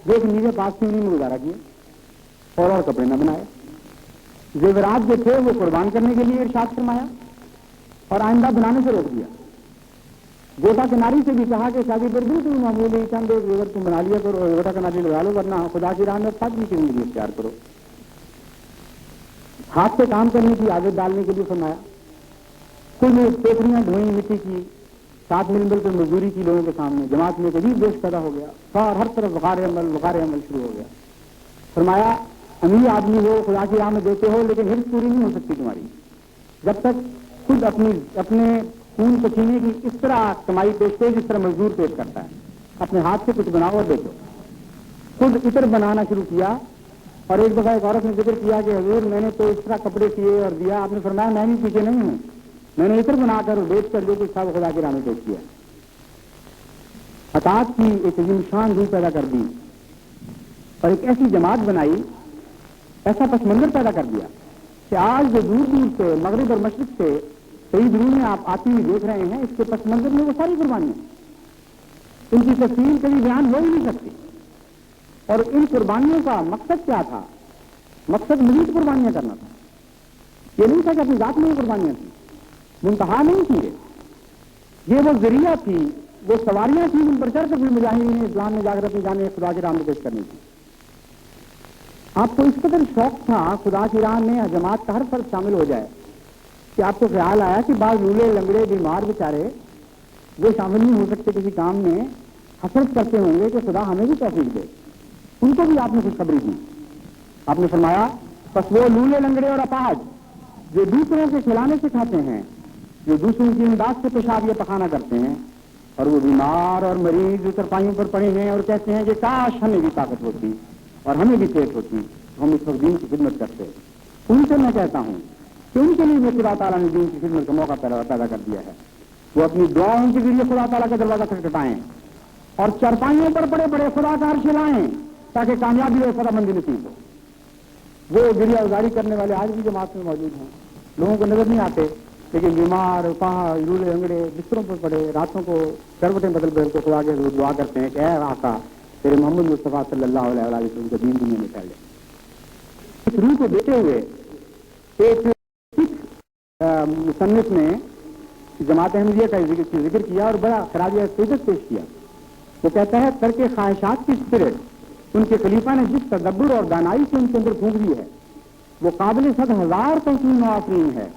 دیکھ نیچے پاس کی انہیں گزارا کیا اور کپڑے نہ بنائے۔ زیورات جو تھے وہ قربان کرنے کے لیے ارشاد فرمایا اور آئندہ بنانے سے روک دیا۔ گوٹا کناری سے بھی کہا کہ شادی پر بالکل معمولی چند ایک زیور تم بنا لیا کرو اور گوٹا کناری لگا لو، ورنہ خدا کی راہ میں فاطمی کی زندگی اختیار کرو۔ ہاتھ سے کام کرنے کی عادت ڈالنے کے لیے فرمایا۔ کل ٹوکریاں دھوئیں مٹی کی، ساتھ مل کر مزدوری کی لوگوں کے سامنے، جماعت میں ایک عجیب جوش پیدا ہو گیا، اور ہر طرف وقار عمل شروع ہو گیا۔ فرمایا امیر آدمی ہو، خدا کی راہ میں دیتے ہو، لیکن ہرس پوری نہیں ہو سکتی تمہاری جب تک خود اپنے خون پسینے کی اس طرح کمائی پیش جس طرح مزدور پیش کرتا ہے۔ اپنے ہاتھ سے کچھ بناؤ اور بیچو۔ خود عطر بنانا شروع کیا، اور ایک دفعہ ایک عورت نے ذکر کیا کہ حضور میں نے تو اس طرح کپڑے کیے اور دیا۔ آپ نے فرمایا میں بھی پیچھے نہیں ہوں، میں نے عطر بنا کر اور بیچ کر جو کچھ تھا وہ خدا کی راہ میں پیش کیا۔ اطاعت کی ایک عظیم شان روح پیدا کر دی اور ایک ایسی جماعت بنائی، ایسا پس منظر پیدا کر دیا کہ آج جو دور دور سے مغرب اور مشرق سے کئی دنوں میں آپ آتی ہوئی دیکھ رہے ہیں، اس کے پس منظر میں وہ ساری قربانیاں، ان کی تفصیل کبھی بیان ہو ہی نہیں سکتی۔ اور ان قربانیوں کا مقصد کیا تھا؟ مقصد مزید قربانیاں کرنا تھا۔ یہ نہیں تھا کہ اپنی ذات میں ہی قربانیاں تھیں، منتہا نہیں تھی، یہ وہ ذریعہ تھی، وہ سواریاں تھیں جن پر چڑھ کر بھی مجاہدین اسلام میں جا کر اپنی جانیں خدا کی راہ میں پیش کرنی تھی۔ آپ کو اس قدر شوق تھا خدا کی راہ میں جماعت کا ہر فرد شامل ہو جائے کہ آپ کو خیال آیا کہ بعض لولے لنگڑے بیمار بیچارے وہ شامل نہیں ہو سکتے کسی کام میں، حسرت کرتے ہوں گے کہ خدا ہمیں بھی توفیق دے، ان کو بھی آپ نے خوشخبری دی۔ آپ نے فرمایا بس وہ لولے لنگڑے اور اپاہج جو دوسروں کے کھلانے سے کھاتے ہیں، جو دوسروں کی امداد سے پیشاب یا پخانا کرتے ہیں، اور وہ بیمار اور مریض چرپائیوں پر پڑے ہیں اور کہتے ہیں کہ کاش ہمیں بھی طاقت ہوتی اور ہمیں بھی پیٹ ہوتی، ہم اس وقت دین کی خدمت کرتے، ان سے میں کہتا ہوں کہ ان کے لیے بھی خدا تعالیٰ نے دین کی خدمت کا موقع پیدا کر دیا ہے۔ وہ اپنی دعاؤں کے ذریعے خدا تعالیٰ کا دروازہ کھٹکھٹائیں اور چرپائیوں پر بڑے بڑے خدا کا عرش لائیں تاکہ کامیابی اور فتح مندی نصیب ہو۔ وہ گریہ ازاری کرنے والے آج بھی جماعت میں موجود ہیں، لوگوں کو نظر نہیں آتے، لیکن بیمار پہاڑ لولے انگڑے بستروں پر پڑے راتوں کو کروٹیں بدل بدل کے خدا کے حضور دعا کرتے ہیں کہ اے آقا تیرے محمد مصطفیٰ صلی اللہ علیہ وسلم کا دین دنیا میں پھیلے۔ اس روح کو دیتے ہوئے ایک سکھ مصنف نے جماعت احمدیہ کا ذکر کیا اور بڑا خراج عقیدت پیش کیا۔ وہ کہتا ہے ترک خواہشات کی اسپرٹ ان کے خلیفہ نے جس تدبر اور دانائی سے ان کے اندر پھونک دی ہے وہ قابل 100,000 توقین و آفرین ہے،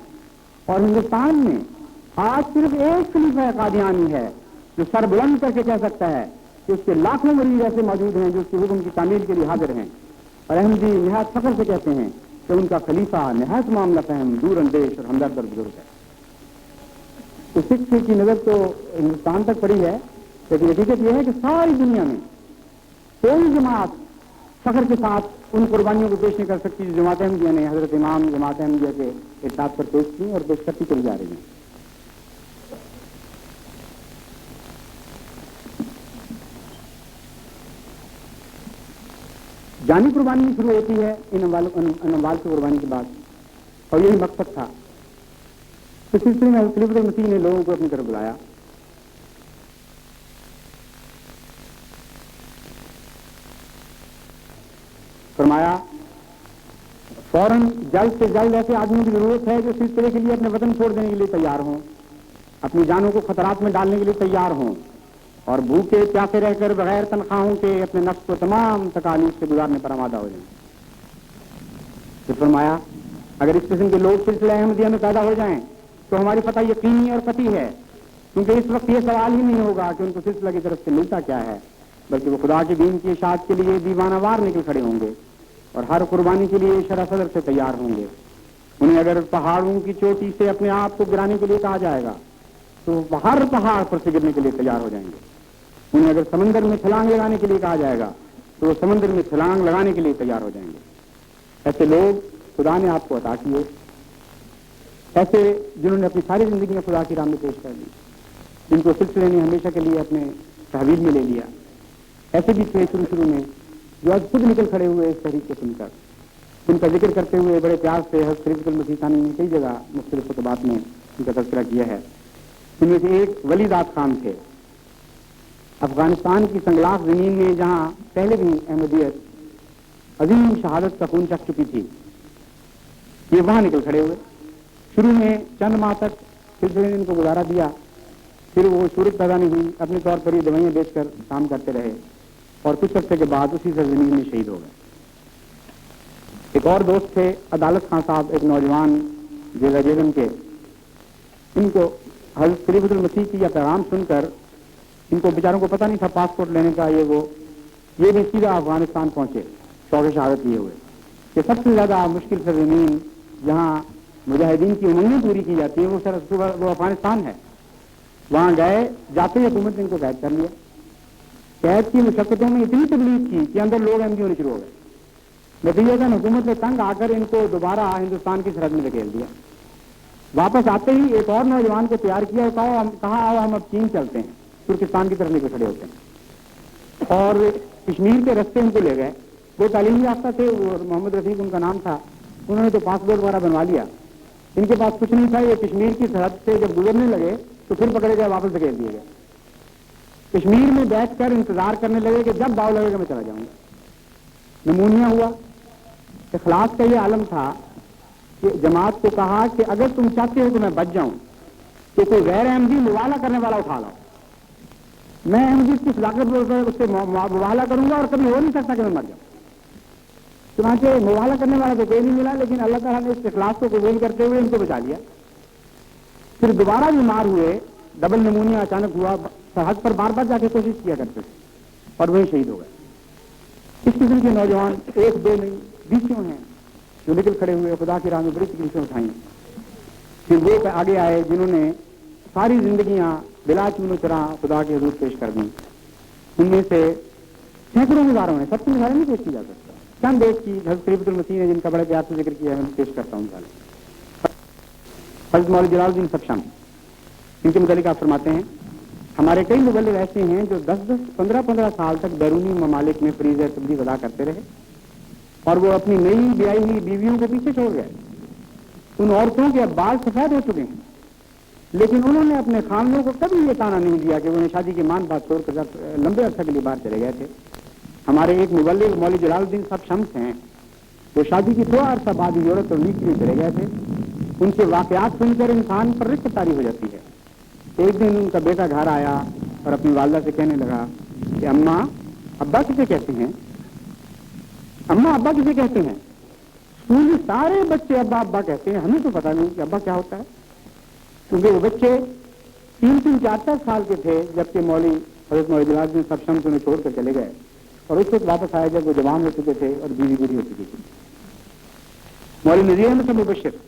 اور ہندوستان میں آج صرف ایک خلیفہ قادیانی ہے جو سر بلند کر کے کہہ سکتا ہے کہ اس کے لاکھوں مریض ایسے موجود ہیں جو اس کے حکم کی تعمیل کے لیے حاضر ہیں، اور احمدی نہایت فخر سے کہتے ہیں کہ ان کا خلیفہ نہایت معاملہ فہم، دور اندیش اور ہمدرد بزرگ ہے۔ تو سکھ کی نظر تو ہندوستان تک پڑی ہے، لیکن حقیقت یہ ہے کہ ساری دنیا میں کوئی جماعت فخر کے ساتھ ان قربانیوں کو پیش نہیں کر سکتی جو جماعت احمدیہ نے حضرت امام جماعت احمدیہ کے اطاعت پر پیش کی اور پیش کرتی چلی جا رہی ہیں. جانی قربانی شروع ہوتی ہے ان اموال کی قربانی کے بعد، اور یہی مقصد تھا. اس سلسلے میں خلیفۃ المسیح نے لوگوں کو اپنی طرف بلایا. فرمایا فوراً جلد سے جلد ایسے آدمیوں کی ضرورت ہے جو سلسلے کے لیے اپنے وطن چھوڑ دینے کے لیے تیار ہوں، اپنی جانوں کو خطرات میں ڈالنے کے لیے تیار ہوں، اور بھوکے پیاسے رہ کر بغیر تنخواہوں کے اپنے نفس کو تمام تکالیف سے گزارنے پر آمادہ ہو جائیں. پھر فرمایا اگر اس قسم کے لوگ سلسلہ احمدیہ میں پیدا ہو جائیں تو ہماری فتح یقینی اور قطعی ہے، کیونکہ اس وقت یہ سوال ہی نہیں ہوگا کہ ان کو سلسلہ کی طرف سے ملتا کیا ہے، بلکہ وہ خدا کے دین کی اشاعت کے لیے دیوانہ وار نکل کھڑے ہوں گے اور ہر قربانی کے لیے شرح صدر سے تیار ہوں گے. انہیں اگر پہاڑوں کی چوٹی سے اپنے آپ کو گرانے کے لیے کہا جائے گا تو ہر پہاڑ پر سے گرنے کے لیے تیار ہو جائیں گے. انہیں اگر سمندر میں چھلانگ لگانے کے لیے کہا جائے گا تو وہ سمندر میں چھلانگ لگانے کے لیے تیار ہو جائیں گے. ایسے لوگ خدا نے آپ کو عطا کیے، ایسے جنہوں نے اپنی ساری زندگیاں خدا کی راہ میں پیش کر دی، جن کو سلسلے نے ہمیشہ کے لیے اپنے تحویل میں لے لیا. ایسے بھی تھے شروع میں جو آج خود نکل کھڑے ہوئے اس تحریک کو سن کر. ان کا ذکر کرتے ہوئے بڑے پیار سے حضرت خلیفۃ المسیح ثانی نے کئی جگہ مختلف خطبات میں ان کا تذکرہ کیا ہے. ان میں سے ایک ولی داد خان تھے. افغانستان کی سنگلاخ زمین میں جہاں پہلے بھی احمدیت عظیم شہادت کا خون چکھ چکی تھی، یہ وہاں نکل کھڑے ہوئے. شروع میں چند ماہ تک سلسلے نے ان کو گزارا دیا، پھر وہ صورت پیدا نہیں ہوئی، اپنے طور پر یہ دوائیاں بیچ کر کام کرتے رہے اور کچھ عرصے کے بعد اسی سرزمین میں شہید ہو گئے. ایک اور دوست تھے عدالت خان صاحب، ایک نوجوان جیلا جیلم کے. ان کو حضرت خلیفۃ المسیح کی یہ پیغام سن کر ان کو بیچاروں کو پتہ نہیں تھا پاسپورٹ لینے کا، یہ بھی سیدھا افغانستان پہنچے. شوق شہادت لیے ہوئے کہ سب سے زیادہ مشکل سرزمین جہاں مجاہدین کی امنگیں پوری کی جاتی ہیں وہ افغانستان ہے. وہاں گئے، جاتے ہی حکومت نے ان کو قید کر لیا. قید کی مشقتوں میں اتنی تبلیغ کی کہ اندر لوگ احمدی ہونے شروع ہو گئے. نتیجہ حکومت نے تنگ آ کر ان کو دوبارہ ہندوستان کی سرحد میں دھکیل دیا. واپس آتے ہی ایک اور نوجوان کو تیار کیا، کہا آؤ ہم اب چین چلتے ہیں. ترکستان کی طرف نکل کھڑے ہوتے ہیں اور کشمیر کے رستے ان کو لے گئے. وہ تعلیم یافتہ تھے، وہ محمد رفیق ان کا نام تھا. انہوں نے تو پاسپورٹ وغیرہ بنوا لیا، ان کے پاس کچھ نہیں تھا. یہ کشمیر کی سرحد سے جب گزرنے لگے تو پھر پکڑے گئے، واپس دھکیل دیے گئے. کشمیر میں بیٹھ کر انتظار کرنے لگے کہ جب باؤ لگے گا میں چلا جاؤں گا. نمونیا ہوا. اخلاص کا یہ عالم تھا کہ جماعت کو کہا کہ اگر تم چاہتے ہو کہ میں بچ جاؤں تو کوئی غیر احمدی موالا کرنے والا اٹھا لاؤ. میں احمدی کی صداقت اس سے موالا کروں گا اور کبھی ہو نہیں سکتا کہ میں مر جاؤں. چنانچہ موالا کرنے والا تو کوئی نہیں ملا، لیکن اللہ تعالیٰ نے اس اخلاص کو قبول کرتے ہوئے ان کو بچا لیا. پھر دوبارہ بیمار ہوئے، ڈبل نمونیا اچانک ہوا. سرحد پر بار بار جا کے کوشش کیا کرتے تھے اور وہیں شہید ہو گئے. اس قسم کے نوجوان ایک دو نہیں بیسوں ہیں جو نکل کھڑے ہوئے، خدا کی راہ میں بڑی تکلیفیں اٹھائیں. پھر وہ آگے آئے جنہوں نے ساری زندگیاں بلا چون و چرا خدا کے حضور پیش کر دیں. ان میں سے سینکڑوں ہزاروں ہیں، سب کے ہزاروں نہیں پیش کی جا سکتا. چند ایک کی حضرت خلیفۃ المسیح نے جن کا بڑے پیار سے ذکر کیا ہے میں پیش کرتا ہوں. حضرت مولانا جلال الدین سبشم، ان کے متعلق آپ فرماتے ہیں ہمارے کئی مبلغ ایسے ہیں جو 10-15 سال تک بیرونی ممالک میں فریضہ تبلیغ ادا کرتے رہے اور وہ اپنی نئی بیائی ہوئی بیویوں کو پیچھے چھوڑ گئے. ان عورتوں کے اب بال سفید ہو چکے ہیں، لیکن انہوں نے اپنے خاندانوں کو کبھی یہ تانا نہیں دیا کہ انہیں شادی کے مان بات چھوڑ کر لمبے عرصے کے لیے باہر چلے گئے تھے. ہمارے ایک مبلغ مولوی جلال الدین صاحب شمس ہیں، وہ شادی کی تھوڑا عرصہ بعد یورپ اور لیگ کے لیے چلے گئے تھے. ان کے واقعات سن کر انسان پر رشت طاری ہو جاتی ہے. ایک دن ان کا بیٹا گھر آیا اور اپنی والدہ سے کہنے لگا کہ اماں ابا کسے کہتے ہیں؟ اماں ابا کسے کہتے ہیں؟ اسکول میں سارے بچے ابا ابا کہتے ہیں، ہمیں تو پتہ نہیں کہ ابا کیا ہوتا ہے. کیونکہ وہ بچے 3-4 سال کے تھے جبکہ مولوی حضرت مولانا جلال الدین صاحب شمس انہیں چھوڑ کر چلے گئے اور اس وقت واپس آئے جب وہ جوان ہو چکے تھے اور بیوی بوڑھی ہو چکی تھی. مولوی نذیر احمد صاحب مبشر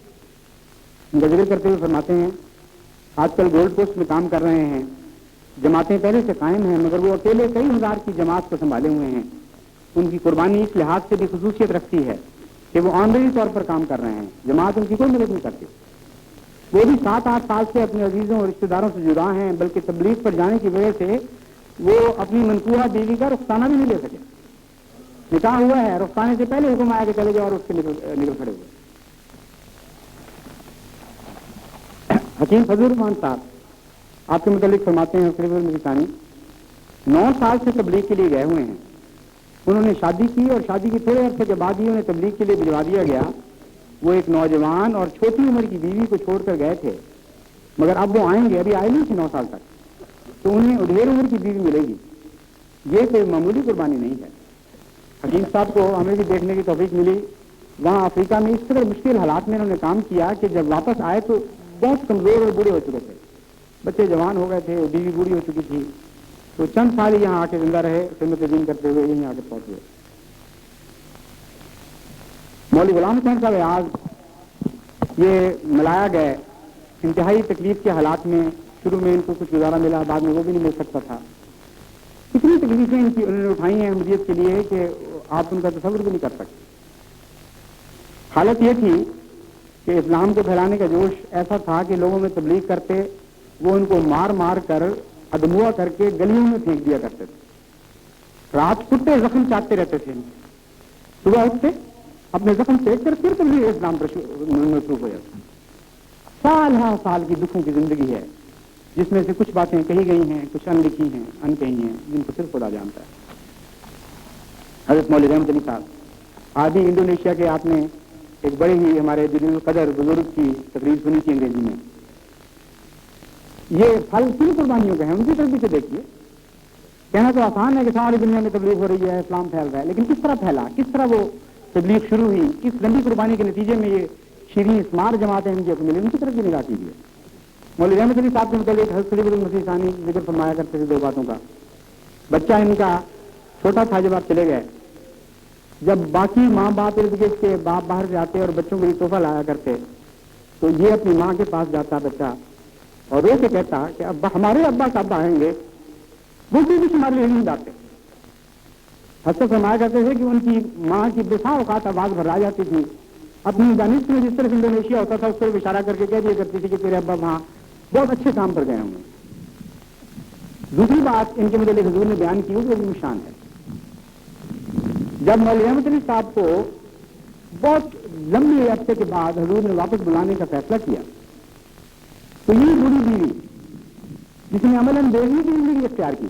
ان کا ذکر کرتے ہوئے فرماتے ہیں آج کل گولڈ کوسٹ میں کام کر رہے ہیں. جماعتیں پہلے سے قائم ہیں مگر وہ اکیلے کئی ہزار کی جماعت کو سنبھالے ہوئے ہیں. ان کی قربانی اس لحاظ سے بھی خصوصیت رکھتی ہے کہ وہ آنرری طور پر کام کر رہے ہیں، جماعت ان کی کوئی مدد نہیں کرتی. وہ بھی 7-8 سال سے اپنے عزیزوں اور رشتہ داروں سے جدا ہیں، بلکہ تبلیغ پر جانے کی وجہ سے وہ اپنی منقوہ بیوی کا رخصانہ بھی نہیں لے سکے. نکاح ہوا ہے، رخصانے سے پہلے حکم آیا کہ چلے جاؤ اور اس کے نکل کھڑے ہوئے. حکیم فضل الرحمان صاحب آپ کے متعلق فرماتے ہیں خلیفہ المسیح ثانی 9 سال سے تبلیغ کے لیے گئے ہوئے ہیں. انہوں نے شادی کی اور شادی کے تھوڑے عرصے کے بعد ہی انہیں تبلیغ کے لیے بھجوا دیا گیا. وہ ایک نوجوان اور چھوٹی عمر کی بیوی کو چھوڑ کر گئے تھے، مگر اب وہ آئیں گے، ابھی آئے نہیں تھے 9 سال تک، تو انہیں ڈھیر عمر کی بیوی ملے گی. یہ کوئی معمولی قربانی نہیں ہے. حکیم صاحب کو ہمیں بھی دیکھنے کی توفیق ملی. وہاں افریقہ میں اس قدر مشکل حالات میں انہوں نے کام کیا کہ جب واپس آئے تو بہت کمزور اور بوڑھے ہو چکے تھے. بچے جوان ہو گئے تھے، بیوی بوڑھی ہو چکی تھی. تو چند سال ہی یہاں آ کے زندہ رہے، خدمت دین کرتے ہوئے یہیں آ کے پہنچ گئے. مولوی غلام حسین صاحب آج یہ ملایا گئے انتہائی تکلیف کے حالات میں. شروع میں ان کو کچھ گزارا ملا، بعد میں وہ بھی نہیں مل سکتا تھا. کتنی تکلیفیں ان کی انہوں نے اٹھائی ہیں احمدیت کے لیے کہ آپ ان کا تصور بھی نہیں کر سکتے. حالت یہ تھی کہ اسلام کو پھیلانے کا جوش ایسا تھا کہ لوگوں میں تبلیغ کرتے، وہ ان کو مار مار کر ادموا کر کے گلیوں میں پھینک دیا کرتے تھے. رات کتے زخم چاٹتے رہتے تھے. صبح اٹھتے اپنے زخم دیکھ کر پھر تبلیغ اسلام پر مصروف ہو جاتے. سال ہر سال کی دکھوں کی زندگی ہے، جس میں سے کچھ باتیں کہی گئی ہیں، کچھ ان لکھی ہیں، ان کہی ہیں، جن کو صرف خدا جانتا ہے. حضرت مولوی رحمت علی صاحب آدھی انڈونیشیا کے، آپ نے ایک بڑے ہی ہمارے جلیل القدر بزرگ کی تقریر سنی تھی انگریزی میں. یہ پھل کن قربانیوں کے ہیں، ان کی طرف سے دیکھیے. کہنا تو آسان ہے کہ ساری دنیا میں تبلیغ ہو رہی ہے، اسلام پھیل رہا ہے، لیکن کس طرح پھیلا، کس طرح وہ تبلیغ شروع ہوئی، کس لمبی قربانی کے نتیجے میں یہ شیریں اسمار جماعتیں ان کو ملی، ان کی طرف بھی نگاہ کیجیے. مولوی رحمت علی صاحب کے متعلق حضرت خلیفہ المسیح ثانی ذکر فرمایا کرتے تھے 2 باتوں کا. بچہ ان کا چھوٹا تھا جب آپ چلے گئے، جب باقی ماں باپ ارد گرد کے باپ باہر سے آتے اور بچوں کو بھی تحفہ لایا کرتے، تو یہ اپنی ماں کے پاس جاتا بچہ اور رو کے کہتا کہ ابا ہمارے ابا کب آئیں گے، وہ بھی کچھ ہمارے لیے نہیں لاتے. حضرت فرمایا کرتے تھے کہ ان کی ماں کی بسا اوقات آواز بھرا جاتی تھی. اپنی دانش میں جس طرح انڈونیشیا ہوتا تھا اس طرف اشارہ کر کے کہہ دیا کرتی تھی کہ تیرے ابا وہاں بہت اچھے کام پر گئے ہوں گے. دوسری بات ان کے متعلق حضور نے بیان کی وہ بھی نشان ہے. جب مولوی رحمت علی صاحب کو بہت لمبے عرصے کے بعد حضور نے واپس بلانے کا فیصلہ کیا، تو یہ بوڑھی بیوی جس نے عملاً بیوی کی زندگی اختیار کی،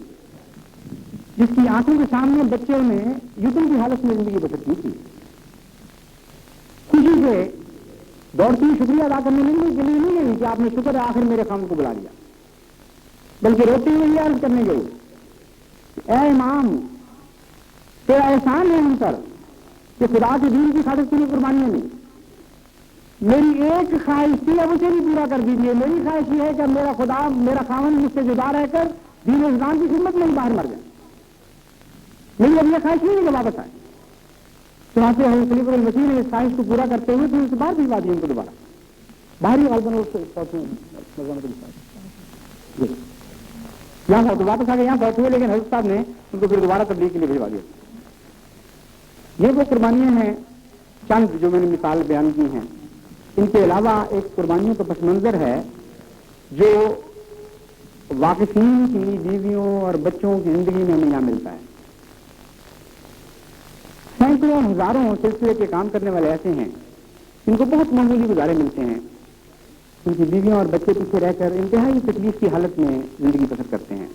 جس کی آنکھوں کے سامنے بچوں نے یتیم کی حالت میں زندگی بسر کی تھی، خوشی سے دوڑتی شکریہ ادا کرنے کے لیے نہیں گئی کہ آپ نے شکر ہے آخر میرے کام کو بلا لیا، بلکہ روتے ہوئے یہ عرض کرنے گئی، اے امام تیرا احسان ہے ہم پر کہ خدا کے دین کی خاطر تیری قربانیاں نہیں. میری ایک خواہش تھی، اب اسے بھی پورا کر دیجیے. میری خواہش یہ ہے کہ میرا خدا میرا خاوند مجھ سے جدا رہ کر دین اسلام کی خدمت میں ہی باہر مر جائے. میری اب یہ خواہش نہیں ہے کہ واپس آئے. چنانچہ حضرت خلیفہ المسیح نے اس خواہش کو پورا کرتے ہوئے پھر اس بار بھجوا دی ان کو دوبارہ باہری یہاں تو واپس آ گئے، یہاں پہنچے ہوئے، لیکن حضرت صاحب نے ان کو پھر دوبارہ تبلیغ کے لیے بھجوا دیا. یہ وہ قربانیاں ہیں چند جو میں نے مثال بیان کی ہیں. ان کے علاوہ ایک قربانیوں کا پس منظر ہے جو واقفین کی بیویوں اور بچوں کی زندگی میں ہمیں یہاں ملتا ہے. سینکڑوں ہزاروں سلسلے کے کام کرنے والے ایسے ہیں ان کو بہت معمولی گزارے ملتے ہیں. ان کی بیویاں اور بچے پیچھے رہ کر انتہائی تکلیف کی حالت میں زندگی بسر کرتے ہیں.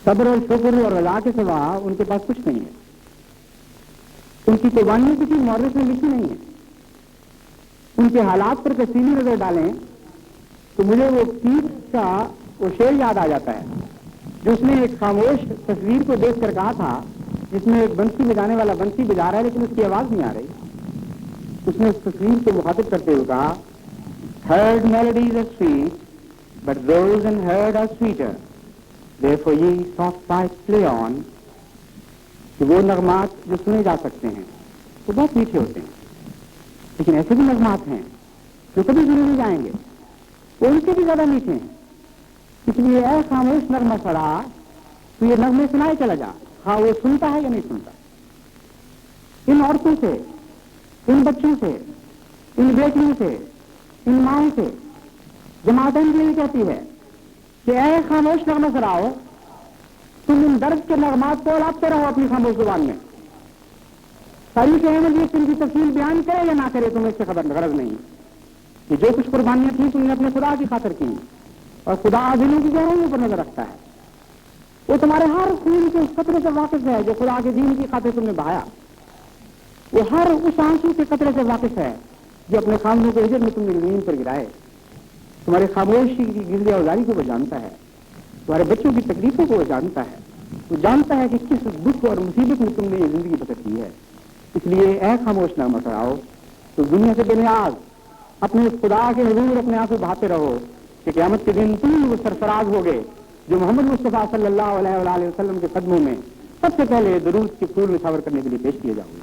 صبر اور شکر اور رضا کے سوا ان کے پاس کچھ نہیں ہے. ان کی قربانیاں کسی مورخ میں لکھی نہیں ہے. ان کے حالات پر تفصیلی نظر ڈالیں تو مجھے وہ کیٹ کا وہ شعر یاد آ جاتا ہے جو اس نے ایک خاموش تصویر کو دیکھ کر کہا تھا، جس میں ایک بنسی بجانے والا بنسی بجا رہا ہے لیکن اس کی آواز نہیں آ رہی. اس نے اس تصویر کو مخاطب کرتے ہوئے کہا، heard melodies are sweet, but those unheard are sweeter. Therefore ye soft pipes play on. کہ وہ نغمات جو سنے جا سکتے ہیں وہ بہت میٹھے ہوتے ہیں، لیکن ایسے بھی نغمات ہیں جو کبھی سنے نہیں جائیں گے، وہ ان سے بھی زیادہ میٹھے ہیں. اس لیے اے خاموش نغمہ سرا تو یہ نغمے سنائے چلا جا. ہاں وہ سنتا ہے یا نہیں سنتا. ان عورتوں سے، ان بچوں سے، ان بیٹیوں سے، ان ماؤں سے جماعت احمد یہ کہتی ہے کہ اے خاموش نغمہ سراؤ، تم ان درد کے نغمات کو اڑاتے رہو اپنی خاموش زبان میں. تاریخ احمد یہ ان کی تفصیل بیان کرے یا نہ کرے تمہیں اس سے خبر غرض نہیں کہ جو کچھ قربانیاں تھیں تم نے اپنے خدا کی خاطر کی، اور خدا دلوں کی گہرائیوں پر نظر رکھتا ہے. وہ تمہارے ہر خون کے اس قطرے سے واقف ہے جو خدا کے دین کی خاطر تم نے بہایا. وہ ہر اس آنسو کے قطرے سے واقف ہے جو اپنے خامدوں کے عزت میں تم نے زمین پر گرائے. تمہاری خاموشی کی گرد اوزاری کو وہ جانتا ہے، تمہارے بچوں کی تکلیفوں کو وہ جانتا ہے. وہ جانتا ہے کہ کس دکھ اور مصیبت میں تم نے یہ زندگی بسر کی ہے. اس لیے اے خاموش نغمہ سراؤ، تو دنیا سے بے نیاز اپنے خدا کے حضور اپنے آنسو بہاتے رہو کہ قیامت کے دن تم وہ سرفراز ہوگے جو محمد مصطفیٰ صلی اللہ علیہ وآلہ وسلم کے قدموں میں سب سے پہلے درود کے پھول نچھاور کرنے کے لیے پیش کیے جاؤ گے.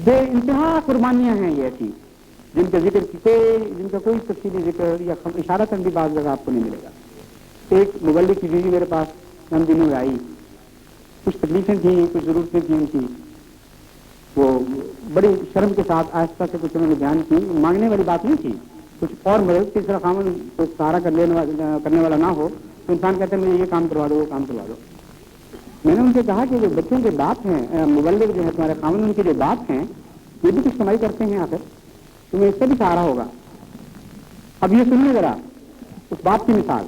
بے انتہا قربانیاں ہیں یہ ایسی جن کا کوئی تفصیلی ذکر یا اشارتاً بھی بعض جگہ آپ کو نہیں ملے گا. ایک مبلغ کی بیوی میرے پاس چند دنوں آئی، کچھ تکلیفیں تھیں، کچھ ضرورتیں تھیں ان کی. وہ بڑی شرم کے ساتھ آہستہ سے کچھ انہوں نے بیان کی. مانگنے والی بات نہیں تھی، کچھ اور مدد کی طرح خامن کو سہارا کرنے والا نہ ہو تو انسان کہتے ہیں مجھے یہ کام کروا دو، وہ کام کروا دو. میں نے ان سے کہا کہ جو بچوں کے باپ ہیں، مبلغ جو ہے تمہارے خامن، ان کے جو باپ ہیں یہ بھی کچھ کمائی کرتے ہیں، آخر تمہیں اس سے بھی سہارا ہوگا. اب یہ سنیے ذرا اس باپ کی مثال،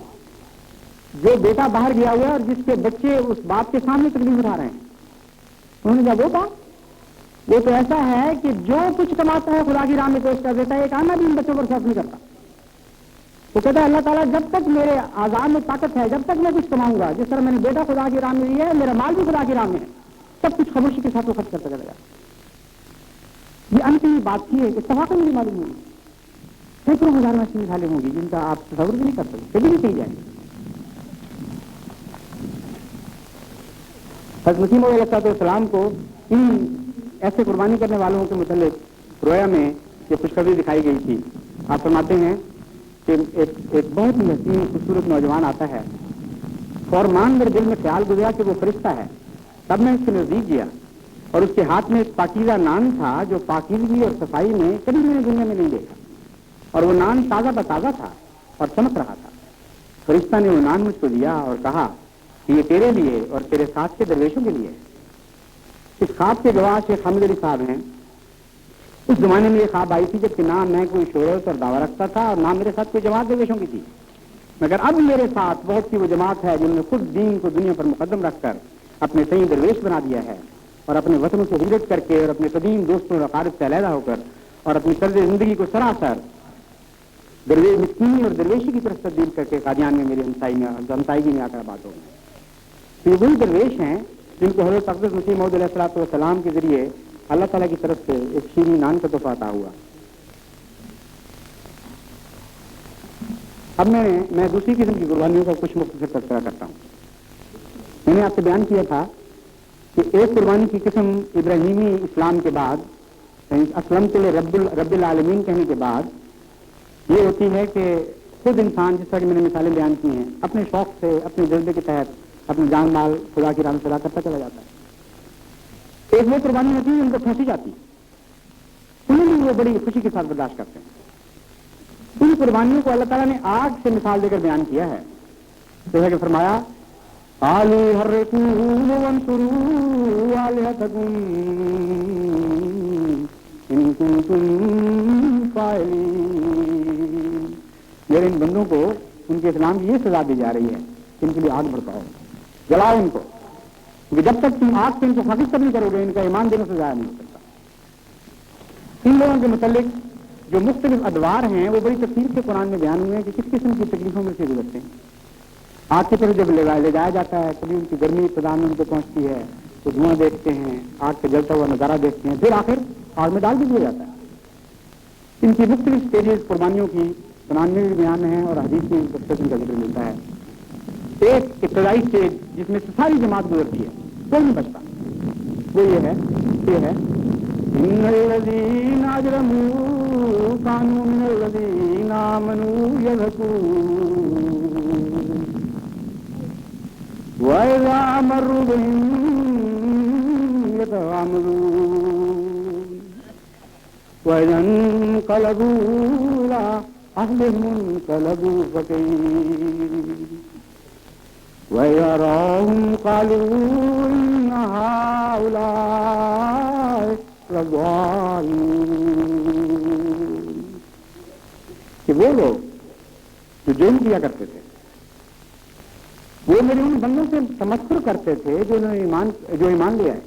جو بیٹا باہر گیا ہوا ہے اور جس کے بچے اس باپ کے سامنے تکلیف اٹھا رہے ہیں. انہوں نے کہا وہ باپ وہ تو ایسا ہے کہ جو کچھ کماتا ہے خدا کی راہ میں پیش کر دیتا ہے، ایک آنا بھی ان بچوں پر صرف نہیں کرتا. وہ کہتا ہے اللہ تعالیٰ جب تک میرے آزاد میں طاقت ہے، جب تک میں کچھ کماؤں گا، جس طرح میں نے بیٹا خدا کی راہ میں لیا ہے، میرا مال بھی خدا کی راہ میں ہے، سب کچھ خاموشی کے ساتھ وہ خرچ کرتا چلا جائے. یہ ان کی بات کی ہے کہ اتفاق مجھے معلوم ہوگی سینکڑوں ہزار ایسی مثالیں ہوں گی جن کا آپ تصور بھی نہیں کر سکتے، کبھی بھی کہی جائیں گے. حضرت مسیح موعود علیہ السلام کو ان ایسے قربانی کرنے والوں کے متعلق رویا میں یہ خوشخبری دکھائی گئی تھی. آپ فرماتے ہیں کہ ایک بہت ہی حسین خوبصورت نوجوان آتا ہے، فورمان میرے دل میں خیال گزرا کہ وہ فرشتہ ہے. تب میں اس کے نزدیک گیا اور اس کے ہاتھ میں ایک پاکیزہ نان تھا جو پاکیزگی اور صفائی میں کبھی میں نے دنیا میں نہیں دیکھا، اور وہ نان تازہ بتازہ تھا اور چمک رہا تھا. فرشتہ نے وہ نان مجھ کو دیا اور کہا کہ یہ تیرے لیے اور تیرے ساتھ کے درویشوں کے لیے. اس خواب کے گواہ شیخ حامد علی صاحب ہیں. اس زمانے میں یہ خواب آئی تھی جبکہ نہ میں کوئی شہرت اور دعویٰ رکھتا تھا اور نہ میرے ساتھ کوئی جماعت درویشوں کی تھی، مگر اب میرے ساتھ بہت سی وہ جماعت ہے جن نے خود دین کو دنیا پر مقدم رکھ کر اپنے صحیح درویش بنا دیا ہے، اور اپنے وطنوں سے ہجرت کر کے اور اپنے قدیم دوستوں اور اقارب سے علیحدہ ہو کر اور اپنی طرز زندگی کو سراسر درویش مسکینی اور درویشی کی طرف تبدیل کر کے قادیان میں میری ہمسائیگی میں آ کر بات ہو گئی. تو یہ وہی درویش ہیں جن کو حضرت اقدس مسیح موعود علیہ السلام کے ذریعے اللہ تعالیٰ کی طرف سے ایک شیریں نان کا تحفہ عطا ہوا. اب میں دوسری قسم کی قربانیوں کا کچھ مختصر تذکرہ کرتا ہوں. میں نے آپ سے بیان کیا تھا کہ ایک قربانی کی قسم ابراہیمی اسلام کے بعد، اسلم کے لیے رب العالمین کہنے کے بعد یہ ہوتی ہے کہ خود انسان، جس طرح کہ میں نے مثالیں بیان کی ہیں، اپنے شوق سے اپنے جذبے کے تحت اپنی جان مال خدا کی راہ میں فدا کرتا چلا جاتا ہے. ایک وہ قربانی ہوتی ہے ان کو پھانسی جاتی، انہیں بھی وہ بڑی خوشی کے ساتھ برداشت کرتے ہیں. ان قربانیوں کو اللہ تعالیٰ نے آگ سے مثال دے کر بیان کیا ہے. جیسا کہ فرمایا آلو حرقوه وانصروا آلهتكم ان کنتم فاعلین. میرے ان بندوں کو ان کے اسلام کی یہ سزا دی جا رہی ہے کہ ان کے لیے آگ بھڑکاؤ، جلاؤ ان کو، کیونکہ جب تک تم آگ سے ان کو خفیف نہیں کرو گے ان کا ایمان دینے سے ضائع نہیں ہو سکتا. ان لوگوں کے متعلق جو مختلف ادوار ہیں وہ بڑی تفصیل سے قرآن میں بیان ہوئے ہیں کہ کس قسم کی تکلیفوں میں سے گزرتے ہیں. آگ کی طرف جب لے جایا جاتا ہے، کبھی ان کی گرمی ابتدا میں ان کو پہنچتی ہے تو دھواں دیکھتے ہیں، آگ کا جلتا ہوا نظارہ دیکھتے ہیں، پھر آخر آگ میں ڈال بھی دیا جاتا ہے. ان کی مختلف اسٹیجز قربانیوں کی قرآن میں بھی بیان ہے اور حدیث میں کا ذکر ملتا ہے. ایک ابتدائی اسٹیج جس میں سے ساری جماعت گزرتی ہے، کوئی نہیں بچتا، وہ یہ ہے ان الذین اجرموا کانوا من الذین آمنوا یضحکون. وَإِذَا مَرُّوا بِهِمْ يَتَغَامَزُونَ وَإِذَا انقَلَبُوا إِلَىٰ أَهْلِهِمُ انقَلَبُوا فَكِهِينَ وَإِذَا رَأَوْهُمْ قَالُوا إِنَّ هَٰؤُلَاءِ لَضَالُّونَ کہ وہ لوگ جو جرم کیا کرتے تھے وہ میرے ان بندوں سے تمسخر کرتے تھے جو ایمان لے آئے.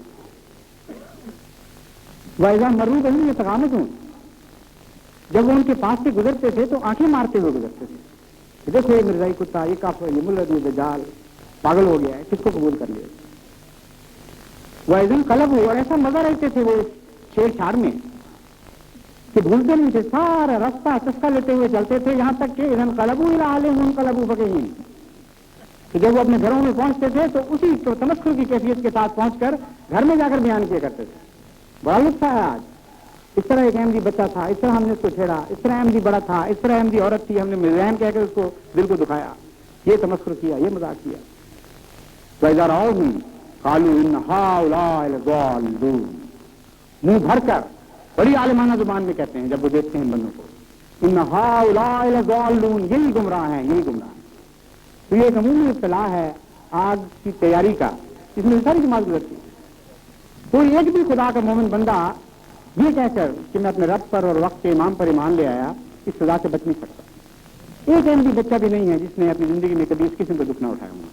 وَإِذَا مَرُّوا بِهِمْ يَتَغَامَزُونَ جب وہ ان کے پاس سے گزرتے تھے تو آنکھیں مارتے ہوئے گزرتے تھے. دیکھو یہ مرزائی کتا، یہ کافر، یہ ملت، یہ دجال پاگل ہو گیا ہے، کس کو قبول کر لیا. وَإِذَا انقَلَبُوا اور ایسا مزہ رہتے تھے وہ چھیڑ چھاڑ میں کہ بھولتے نہیں تھے، سارا راستہ چسکا لیتے ہوئے چلتے تھے، یہاں تک کہ اِذَا انقَلَبُوا إِلَىٰ أَهْلِهِمُ انقَلَبُوا فَكِهِينَ کہ جب وہ اپنے گھروں میں پہنچتے تھے تو اسی تمسخر کی کیفیت کے ساتھ پہنچ کر گھر میں جا کر بیان کیا کرتے تھے. بڑا لطف ہے آج، اس طرح ایک احمدی بچہ تھا، اس طرح ہم نے اس کو چھیڑا، اس طرح احمدی بڑا تھا، اس طرح احمدی عورت تھی، ہم نے مرزائن کہہ کر اس کو دل کو دکھایا، یہ تمسخر کیا، یہ مذاق کیا. وَإِذَا رَأَوْهُمْ قَالُوا إِنَّ هَٰؤُلَاءِ لَضَالُّونَ منہ بھر کر بڑی عالمانہ زبان میں کہتے ہیں جب وہ دیکھتے ہیں ان بندوں کو، إِنَّ هَٰؤُلَاءِ لَضَالُّونَ یہی گمراہ ہیں، یہی گمراہ ہیں. تو یہ ایک عمومی اصطلاح ہے آگ کی تیاری کا، اس میں ساری جماعت گزرتی ہے. کوئی ایک بھی خدا کا مومن بندہ یہ کہہ کر کہ میں اپنے رب پر اور وقت کے امام پر ایمان لے آیا اس سزا سے بچ نہیں سکتا. ایک احمدی بچہ بھی نہیں ہے جس نے اپنی زندگی میں کبھی اس قسم کا دکھ نہ اٹھایا ہوا.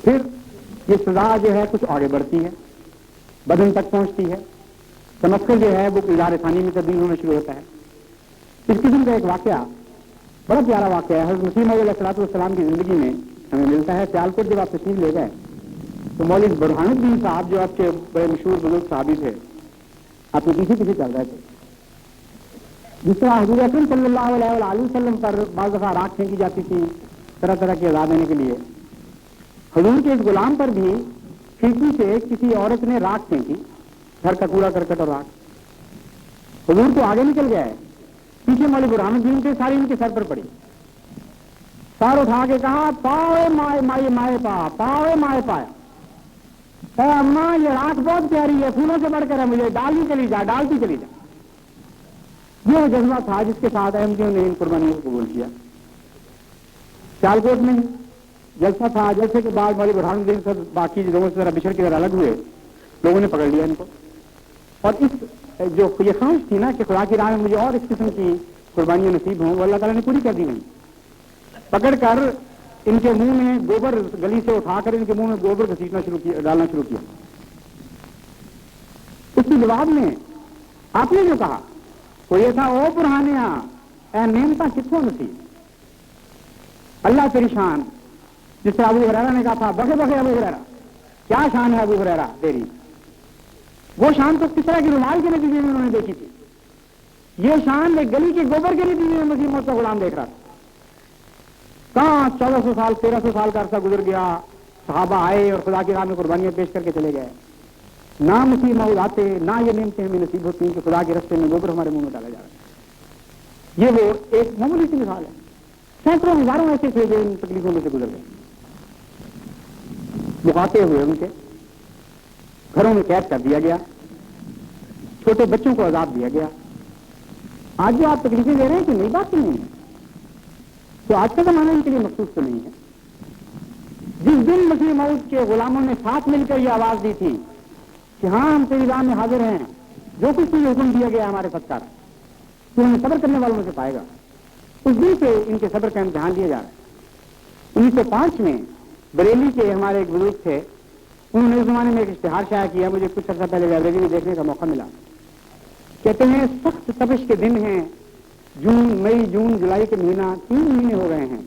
پھر یہ سزا جو ہے کچھ آگے بڑھتی ہے، بدن تک پہنچتی ہے، تمسخر جو ہے وہ کردار ثانی میں تبدیل ہونا شروع ہوتا ہے. اس قسم کا ایک واقعہ بڑا پیارا واقعہ ہے، حضرت مسیح موعود علیہ السلام کی زندگی میں ہمیں ملتا ہے. سیالکوٹ جب آپ تشریف لے گئے تو مولوی برہان الدین صاحب جو آپ کے بڑے مشہور بزرگ صحابی تھے آپ کے پیچھے پیچھے چل رہے تھے. جس طرح حضور اکرم صلی اللہ علیہ وسلم پر بعض دفعہ راکھ پھینکی جاتی تھی طرح طرح کے عذاب دینے کے لیے، حضور کے اس غلام پر بھی کھڑکی سے کسی عورت نے راکھ پھینکی، گھر کا کوڑا کرکٹ اور راکھ. حضور تو آگے نکل گیا ہے، پیچھے مولوی برہان الدین کے ساری ان کے سر پر پڑی. سر اٹھا کے کہا پاوے مائے مائے مائے پا پاوے مائے پایا، اے اماں یہ راکھ بہت پیاری ہے، پھولوں سے بڑھ کر ہے، مجھے ڈالتی چلی جا ڈالتی چلی جا. یہ وہ جذبہ تھا جس کے ساتھ احمدیوں نے ان قربانیوں کو قبول کیا. سیالکوٹ میں جلسہ تھا، جلسے کے بعد مولوی برہان الدین سے باقی لوگوں سے ذرا بچھڑ کے ذرا الگ ہوئے، لوگوں نے پکڑ لیا ان کو. اور اس جو یہ خواہش تھی نا کہ خدا کی راہ میں مجھے اور اس قسم کی قربانیاں نصیب ہوں، وہ اللہ تعالیٰ نے پوری کر دی. نہیں پکڑ کر ان کے منہ میں گوبر گلی سے اٹھا کر ان کے منہ میں گوبر گھسیٹنا ڈالنا شروع کیا. اس کے جواب میں آپ نے جو کہا وہ یہ تھا، او برہانیہ اے نعمتاں کتوں نصیب، اللہ تیری شان. جس سے ابو ہریرہ نے کہا تھا بغے بغے ابو ہریرہ، کیا شان ہے ابو ہریرہ تیری. وہ شان تو کس طرح کی رومال کے نتیجے میں انہوں نے دیکھی تھی، یہ شان ایک گلی کے گوبر کے نتیجے میں مسیح موعود کا غلام دیکھ رہا تھا. کہاں 1400 سال 1300 سال کا عرصہ گزر گیا، صحابہ آئے اور خدا کی راہ میں قربانیاں پیش کر کے چلے گئے. نہ مسیح موعود آتے، نہ یہ نعمتیں ہمیں نصیب ہوتی کہ خدا کے رستے میں گوبر ہمارے منہ میں ڈالا جا رہا ہے. یہ وہ ایک معمولی سی مثال ہے. سینکڑوں ہزاروں ایسے تھے جو ان تکلیفوں میں سے گزر گئے. مقاتے ہوئے ان کے گھروں میں قید کر دیا گیا، چھوٹے بچوں کو عذاب دیا گیا. آج جو آپ تکلیفیں لے رہے ہیں کہ نئی بات نہیں ہے، تو آج کا زمانہ ان کے لیے مخصوص تو نہیں ہے. جس دن مسیح موعود کے غلاموں نے ساتھ مل کر یہ آواز دی تھی کہ ہاں ہم تیری راہ میں حاضر ہیں، جو کچھ تجھے حکم دیا گیا ہمارے ستکار، تو ہمیں صبر کرنے والوں میں سے پائے گا، اس دن سے ان کے صبر کا امتحان دیا جا رہا ہے. 1905 میں بریلی کے ہمارے ایک بزرگ تھے، انہوں نے اس زمانے میں ایک اشتہار شائع کیا، مجھے کچھ عرصہ پہلے لائبریری میں دیکھنے کا موقع ملا. کہتے ہیں سخت تپش کے دن ہیں، مئی جون جولائی کے مہینہ 3 مہینے ہو گئے ہیں،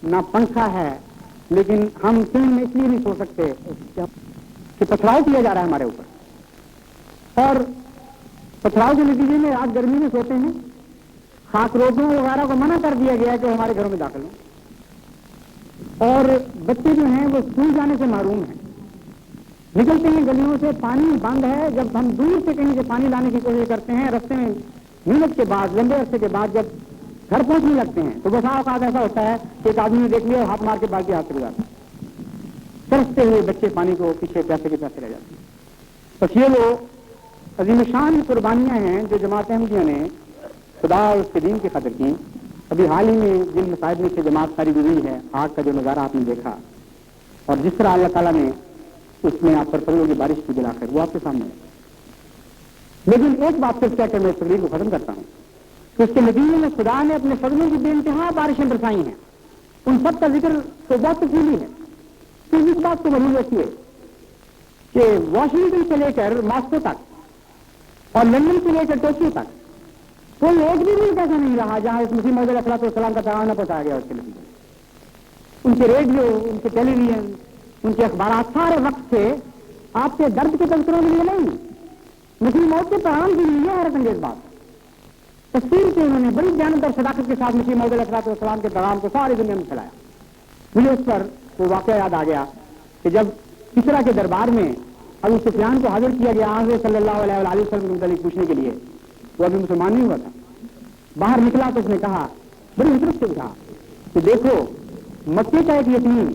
نہ پنکھا ہے، لیکن ہم ٹرین میں اس لیے نہیں سو سکتے کہ پتھراؤ کیا جا رہا ہے ہمارے اوپر، اور پتھراؤ کے نتیجے میں آج گرمی میں سوتے ہیں. خاص روزوں وغیرہ کو منع کر دیا گیا کہ وہ ہمارے گھروں میں داخل ہوں، اور بچے جو ہیں وہ اسکول جانے سے محروم ہیں. نکلتے ہیں گلیوں سے، پانی بند ہے. جب ہم دور سے کہیں سے پانی لانے کی کوشش کرتے ہیں، رستے میں محنت کے بعد لمبے عرصے کے بعد جب گھر پہنچنے لگتے ہیں تو بسا اوقات ایسا ہوتا ہے کہ ایک آدمی نے دیکھ لیا اور ہاتھ مار کے بالٹی ہاتھ سے گزارتا ہے، ترستے ہوئے بچے پانی کو پیچھے پیسے کے پیسے رہ جاتے ہیں۔ بس یہ وہ عظیم شان قربانیاں ہیں جو جماعت احمدیہ نے خدا اور اس کے دین کی خاطر کی۔ ابھی حال ہی میں جن مصائب میں سے جماعت ساری گزری ہے، آگ کا جو نظارہ آپ نے دیکھا اور جس طرح اللہ تعالیٰ نے اس میں آپ پر پڑھنے کی بارش کی بلا کر، وہ آپ کے سامنے ہے۔ لیکن ایک بات صرف کیا کہ میں اس تقریر کو ختم کرتا ہوں کہ اس کے نتیجے میں خدا نے اپنے فضلوں کی بے انتہا بارشیں برسائی ہیں، ان سب کا ذکر تو بہت تفصیلی ہے۔ تو اس بات کو ضرور رکھیے کہ واشنگٹن سے لے کر ماسکو تک اور لندن سے لے کر ٹوکیو تک کوئی ایک بھی ملک ایسا نہیں رہا جہاں اس مسیح موعود علیہ الصلوۃ والسلام کا پیغام نہ پہنچایا گیا۔ اس کے نتیجے ان کے ریڈیو، ان کے ٹیلی ویژن، ان کے اخبارات سارے وقت سے آپ کے درد کے تذکروں کے لیے نہیں، مسیح موعود کے پیغام کے لیے حیرت انگیز بات تصویر سے انہوں نے بڑی دیانت اور صداقت کے ساتھ مسیح موعود علیہ الصلوۃ والسلام کے پیغام کو ساری دنیا میں پھیلایا۔ مجھے اس پر وہ واقعہ یاد آ گیا کہ جب کسرا کے دربار میں ابو سفیان کو حاضر کیا گیا حضرت صلی اللہ علیہ وآلہ وسلم کے متعلق پوچھنے کے لیے، وہ ابھی مسلمان نہیں ہوا تھا، باہر نکلا تو اس نے کہا بڑی حسرت سے کہا کہ دیکھو مکے کا ایک یتیم،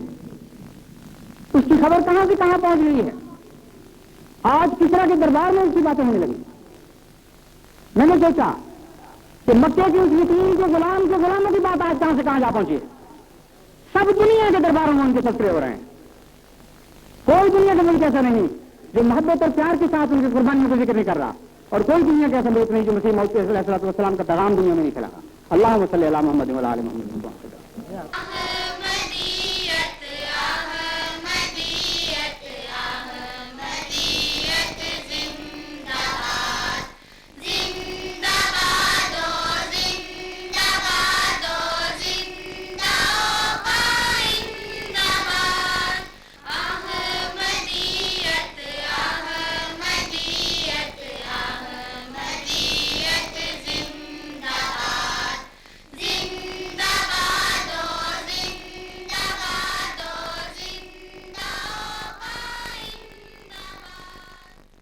اس کی خبر کہاں سے کہاں پہنچ گئی ہے، آج کسرا کے دربار میں اس کی باتیں ہونے لگی۔ میں نے سوچا کہ مکے کے اس یتیم کے غلام کے غلاموں کی بات آج کہاں سے کہاں جا پہنچی ہے۔ سب دنیا کے درباروں میں ان کے تذکرے ہو رہے ہیں، کوئی دنیا کا ملک ایسا نہیں جو محبت اور پیار کے ساتھ ان کی قربانیوں کا ذکر نہیں کر رہا، اور کوئی دنیا کا ایسا ملک نہیں جو مسیح موعود علیہ الصلوۃ والسلام کا پیغام دنیا میں نہیں پھیلا۔ اللہم صلی علی محمد و علی آل محمد۔